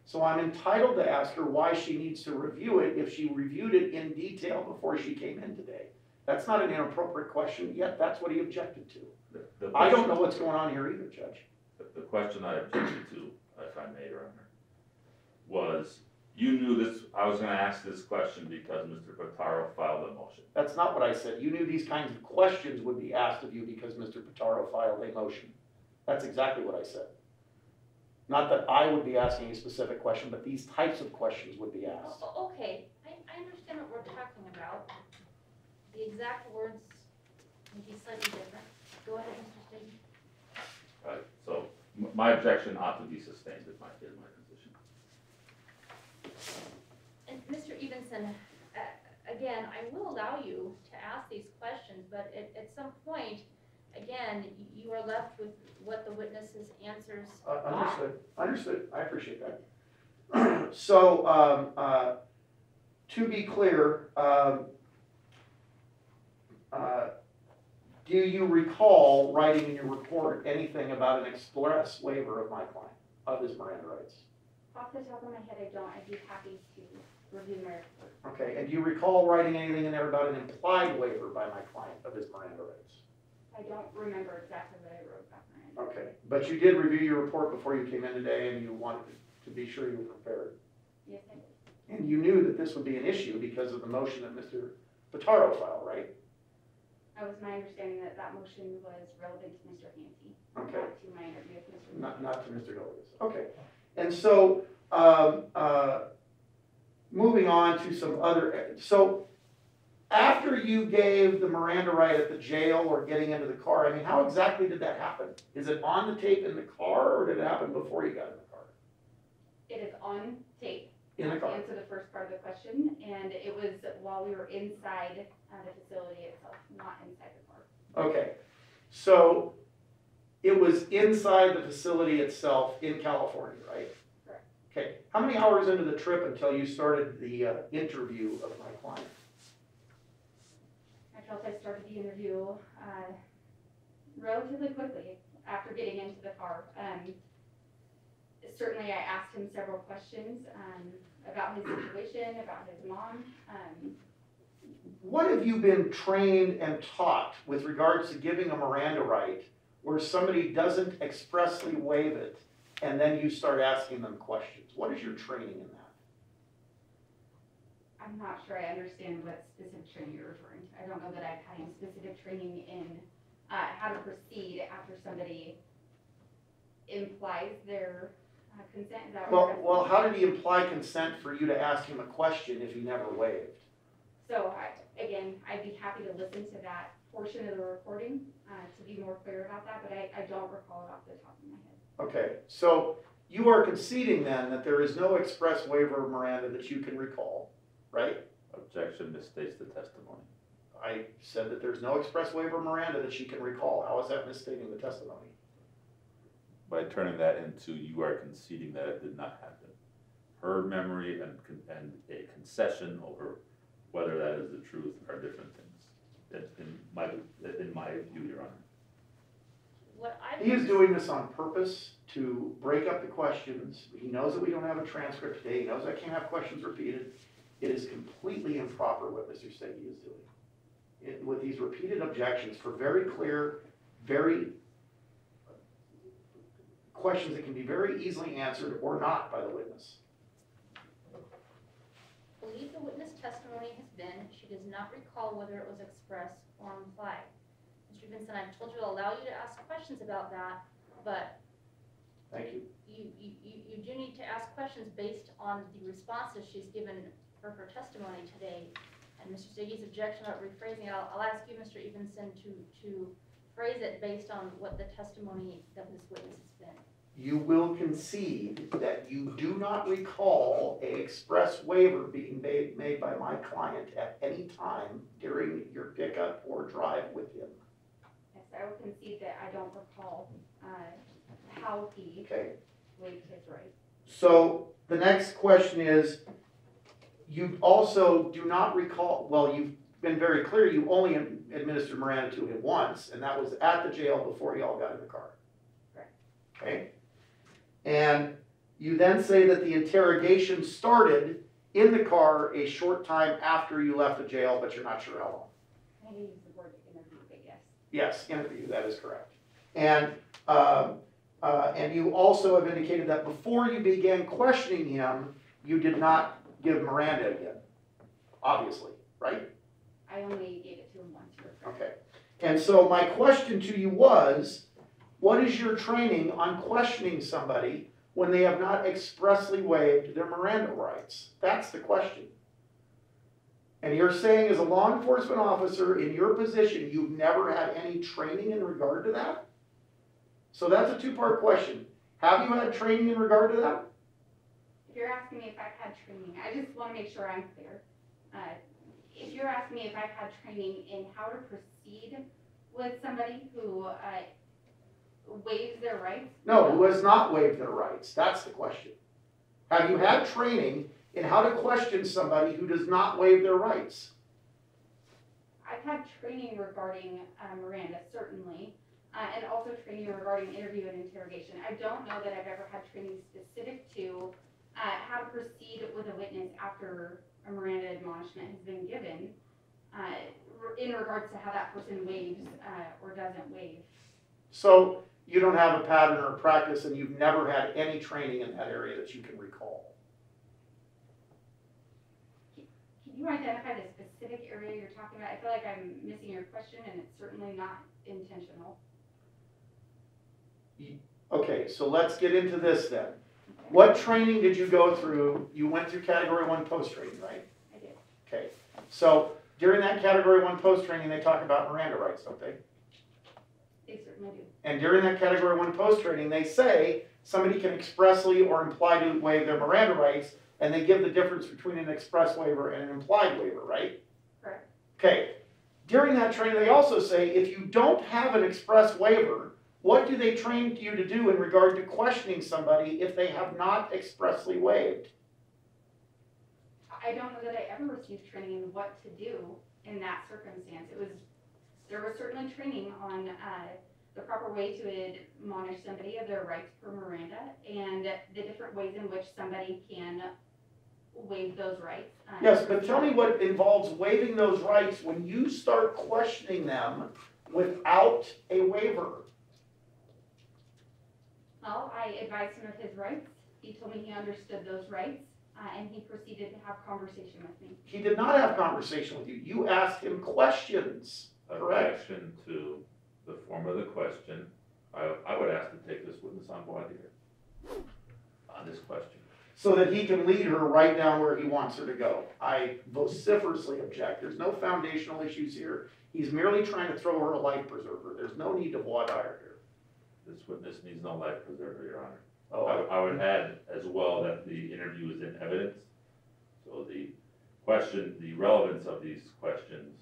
So I'm entitled to ask her why she needs to review it if she reviewed it in detail before she came in today. That's not an inappropriate question, yet that's what he objected to. I don't know what's going on here either, Judge. The question I objected to, if I may, Your Honor, was you knew this, I was gonna ask this question because Mr. Pitaro filed a motion. That's not what I said. You knew these kinds of questions would be asked of you because Mr. Pitaro filed a motion. That's exactly what I said. Not that I would be asking a specific question, but these types of questions would be asked. Okay, I understand what we're talking about. The exact words may be slightly different. Go ahead, Mr. Stege. Right, so my objection ought to be sustained is my position. And Mr. Evenson, again, I will allow you to ask these questions, but at some point, again, you are left with what the witness's answers are. Understood. I appreciate that. So, to be clear, do you recall writing in your report anything about an express waiver of my client, of his Miranda rights? Off the top of my head, I don't. I'd be happy to review my report. Okay, and do you recall writing anything in there about an implied waiver by my client of his Miranda rights? I don't remember exactly what I wrote about Miranda. Okay, but you did review your report before you came in today and you wanted to be sure you were prepared. Yes, I did. And you knew that this would be an issue because of the motion that Mr. Pitaro filed, right? It was my understanding that that motion was relevant to Mr. Handte, Okay. not to my interview with Mr. Not to Mr. Hillygus. Okay. And so, moving on to some other, so after you gave the Miranda right at the jail or getting into the car, I mean, how exactly did that happen? Is it on the tape in the car or did it happen before you got in the car? It is on tape. In the To car. answer the first part of the question, and it was while we were inside the facility itself, not inside the car. Okay. So it was inside the facility itself in California, right? Correct. Okay. How many hours into the trip until you started the interview of my client? I felt I started the interview relatively quickly after getting into the car. certainly I asked him several questions, about his situation, about his mom. What have you been trained and taught with regards to giving a Miranda right where somebody doesn't expressly waive it and then you start asking them questions? What is your training in that? I'm not sure I understand what specific training you're referring to. I don't know that I've had any specific training in, how to proceed after somebody implies their consent. Is that what you're Well, asking? how did he imply consent for you to ask him a question if he never waived? So again, I'd be happy to listen to that portion of the recording, to be more clear about that, but I don't recall it off the top of my head. Okay, so you are conceding then that there is no express waiver of Miranda that you can recall, right? Objection misstates the testimony. I said that there's no express waiver of Miranda that she can recall. How is that misstating the testimony? By turning that into, you are conceding that it did not happen. Her memory and a concession over whether that is the truth are different things. In my view, Your Honor. What I He is doing this on purpose to break up the questions. He knows that we don't have a transcript today. He knows I can't have questions repeated. It is completely improper what Mr. Stege is doing. With these repeated objections for very clear, very questions that can be very easily answered or not by the witness. I believe the witness testimony has been, she does not recall whether it was expressed or implied. Mr. Evenson, I've told you to allow you to ask questions about that, but Thank you. you do need to ask questions based on the responses she's given for her testimony today. And Mr. Stege's objection about rephrasing it, I'll ask you, Mr. Evenson, to phrase it based on what the testimony of this witness has been. You will concede that you do not recall an express waiver being made by my client at any time during your pickup or drive with him. Yes, I will concede that I don't recall, how he Okay. waived his right. So the next question is, you also do not recall, well, you've been very clear, you only administered Miranda to him once, and that was at the jail before you all got in the car. Correct. Okay? And you then say that the interrogation started in the car a short time after you left the jail, but you're not sure how long. I use the word interview, but yes. Yes, interview, that is correct. And you also have indicated that before you began questioning him, you did not give Miranda again, obviously, right? I only gave it to him once. Okay. And so my question to you was, what is your training on questioning somebody when they have not expressly waived their Miranda rights? That's the question. And you're saying as a law enforcement officer in your position, you've never had any training in regard to that? So that's a two-part question. Have you had training in regard to that? If you're asking me if I've had training, I just want to make sure I'm clear. If you're asking me if I've had training in how to proceed with somebody who waives their rights? No, who has not waived their rights. That's the question. Have you had training in how to question somebody who does not waive their rights? I've had training regarding Miranda, certainly, and also training regarding interview and interrogation. I don't know that I've ever had training specific to how to proceed with a witness after a Miranda admonishment has been given in regards to how that person waives or doesn't waive. So you don't have a pattern or practice and you've never had any training in that area that you can recall? Can you identify the specific area you're talking about? I feel like I'm missing your question and it's certainly not intentional. Okay, so let's get into this then. What training did you go through? You went through Category 1 post-training, right? I did. Okay, so during that Category 1 post-training, they talk about Miranda rights, don't they? They certainly do. And during that Category 1 post-training, they say somebody can expressly or imply to waive their Miranda rights, and they give the difference between an express waiver and an implied waiver, right? Correct. Okay, during that training, they also say if you don't have an express waiver, what do they train you to do in regard to questioning somebody if they have not expressly waived? I don't know that I ever received training in what to do in that circumstance. There was certainly training on the proper way to admonish somebody of their rights per Miranda and the different ways in which somebody can waive those rights. Yes, but tell me what involves waiving those rights when you start questioning them without a waiver. Well, I advised him of his rights. He told me he understood those rights, and he proceeded to have conversation with me. He did not have conversation with you. You asked him questions, correct? Objection to the form of the question. I would ask to take this witness on voir dire on this question. So that he can lead her right down where he wants her to go. I vociferously object. There's no foundational issues here. He's merely trying to throw her a life preserver. There's no need to voir dire here. This witness needs no life preserver, Your Honor. Oh, I would add as well that the interview is in evidence. So the question, the relevance of these questions,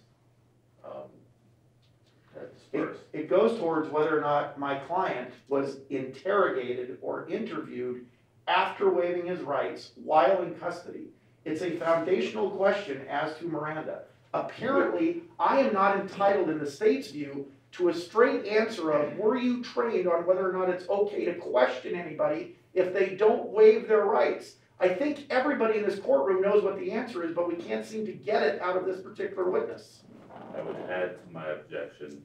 that's first. It goes towards whether or not my client was interrogated or interviewed after waiving his rights while in custody. It's a foundational question as to Miranda. Apparently, I am not entitled in the state's view to a straight answer of, were you trained on whether or not it's okay to question anybody if they don't waive their rights? I think everybody in this courtroom knows what the answer is, but we can't seem to get it out of this particular witness. I would add to my objection,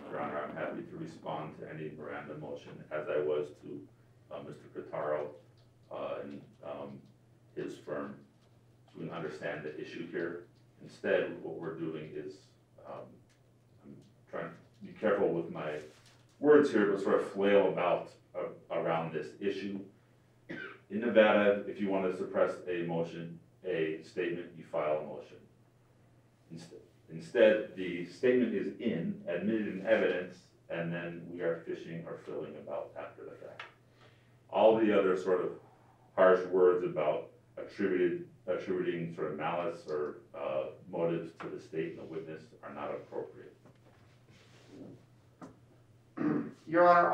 Your Honor, I'm happy to respond to any Miranda motion as I was to Mr. Pitaro and his firm to understand the issue here. Instead, what we're doing is, I'm trying to be careful with my words here, but sort of flail about around this issue. In Nevada, if you want to suppress a motion, a statement, you file a motion. Instead, the statement is admitted in evidence, and then we are fishing or filling about after the fact. All the other sort of harsh words about attributing sort of malice or motives to the state and the witness are not appropriate. Your Honor,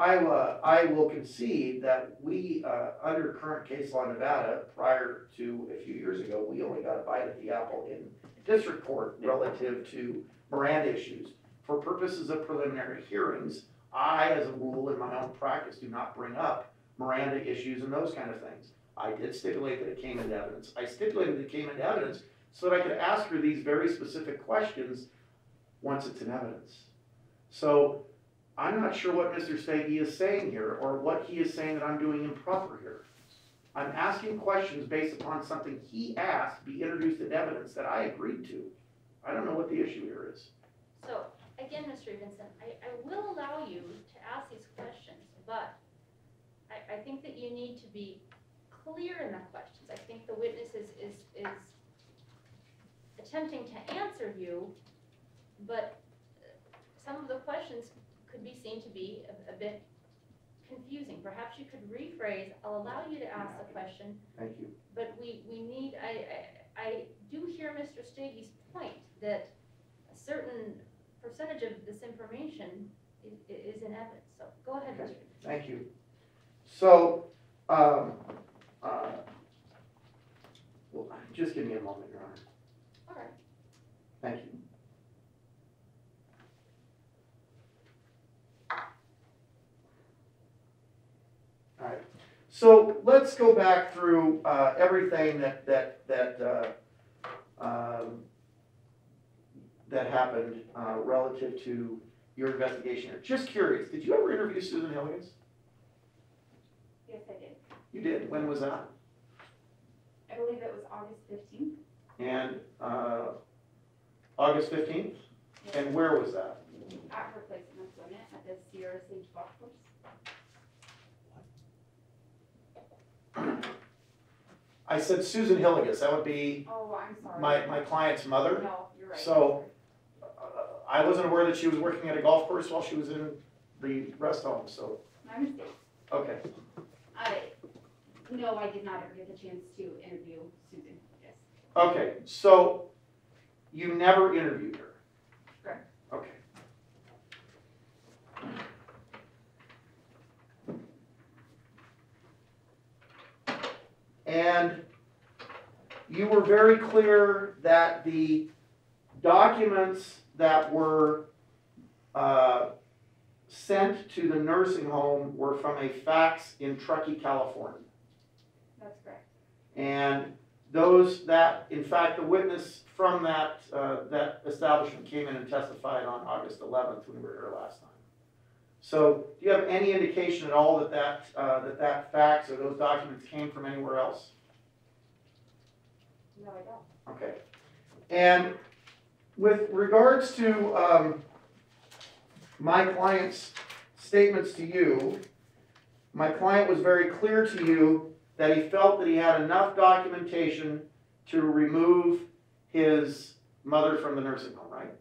I will concede that we, under current case law in Nevada, prior to a few years ago, we only got a bite at the apple in district court relative to Miranda issues. For purposes of preliminary hearings, I, as a rule in my own practice, do not bring up Miranda issues and those kind of things. I did stipulate that it came into evidence. I stipulated that it came into evidence so that I could ask her these very specific questions once it's in evidence. So I'm not sure what Mr. Stege is saying here or what he is saying that I'm doing improper here. I'm asking questions based upon something he asked be introduced in evidence that I agreed to. I don't know what the issue here is. So, again, Mr. Evenson, I will allow you to ask these questions, but I think that you need to be clear in the questions. I think the witness is attempting to answer you, but some of the questions could be seen to be a bit confusing. Perhaps you could rephrase. I'll allow you to ask the question. Thank you. But we need, I do hear Mr. Stege's point that a certain percentage of this information is in evidence. So go ahead, Okay. Mr. Thank you. So, well, just give me a moment, Your Honor. All right. Thank you. All right. So let's go back through everything that happened relative to your investigation here. Just curious, did you ever interview Susan Hillygus? Yes, I did. You did. When was that? I believe it was August 15th. And August 15th? Yes. And where was that? At her place in employment at the Sierra Sage Golf Course. I said Susan Hillygus. That would be Oh, I'm sorry. my client's mother. No, you're right. So I wasn't aware that she was working at a golf course while she was in the rest home, so, My mistake. okay. No, I did not ever get the chance to interview Susan. Yes. Okay, so you never interviewed her? Correct. Okay. And you were very clear that the documents that were sent to the nursing home were from a fax in Truckee, California. That's correct. And those that, in fact, the witness from that, that establishment came in and testified on August 11th when we were here last time. So do you have any indication at all that that fax or those documents came from anywhere else? No, I don't. Okay. And with regards to my client's statements to you, my client was very clear to you that he felt that he had enough documentation to remove his mother from the nursing home, right?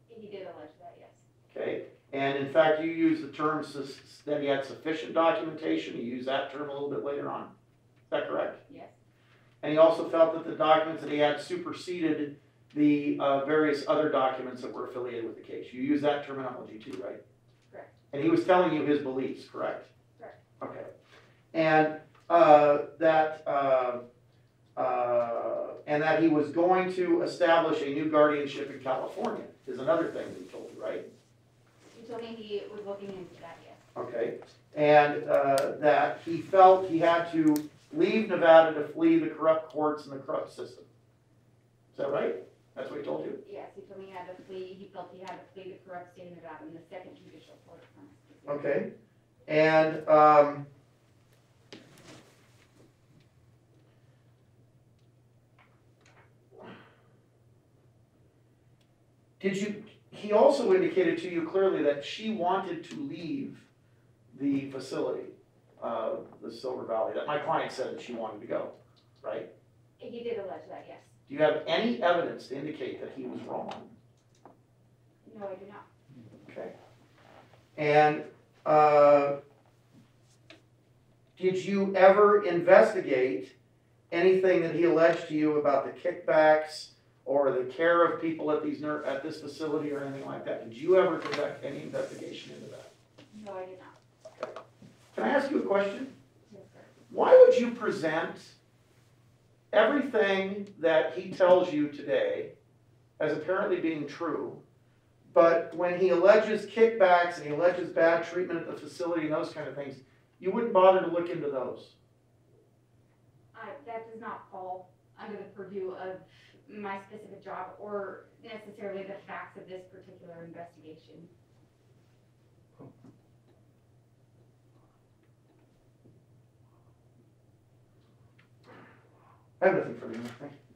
He did allege that, yes. Okay. And in fact, you used the term that he had sufficient documentation. You used that term a little bit later on. Is that correct? Yes. And he also felt that the documents that he had superseded the various other documents that were affiliated with the case. You used that terminology too, right? Correct. And he was telling you his beliefs, correct? Correct. Okay. And that he was going to establish a new guardianship in California is another thing that he told you, right? He told me he was looking into that, yes. Okay. And that he felt he had to leave Nevada to flee the corrupt courts and the corrupt system. Is that right? That's what he told you? Yes, he told me he had to flee, he felt he had to flee the corrupt state of Nevada in the second judicial court. Okay. And he also indicated to you clearly that she wanted to leave the facility, the Silver Valley, that my client said that she wanted to go, right? He did allege that, yes. Do you have any evidence to indicate that he was wrong? No, I do not. Okay. And did you ever investigate anything that he alleged to you about the kickbacks or the care of people at at this facility or anything like that? Did you ever conduct any investigation into that? No, I did not. Okay. Can I ask you a question? Yes, sir. Why would you present everything that he tells you today as apparently being true, but when he alleges kickbacks and he alleges bad treatment at the facility and those kind of things, you wouldn't bother to look into those? That does not fall under the purview of my specific job or necessarily the facts of this particular investigation. I have nothing further. Thank you.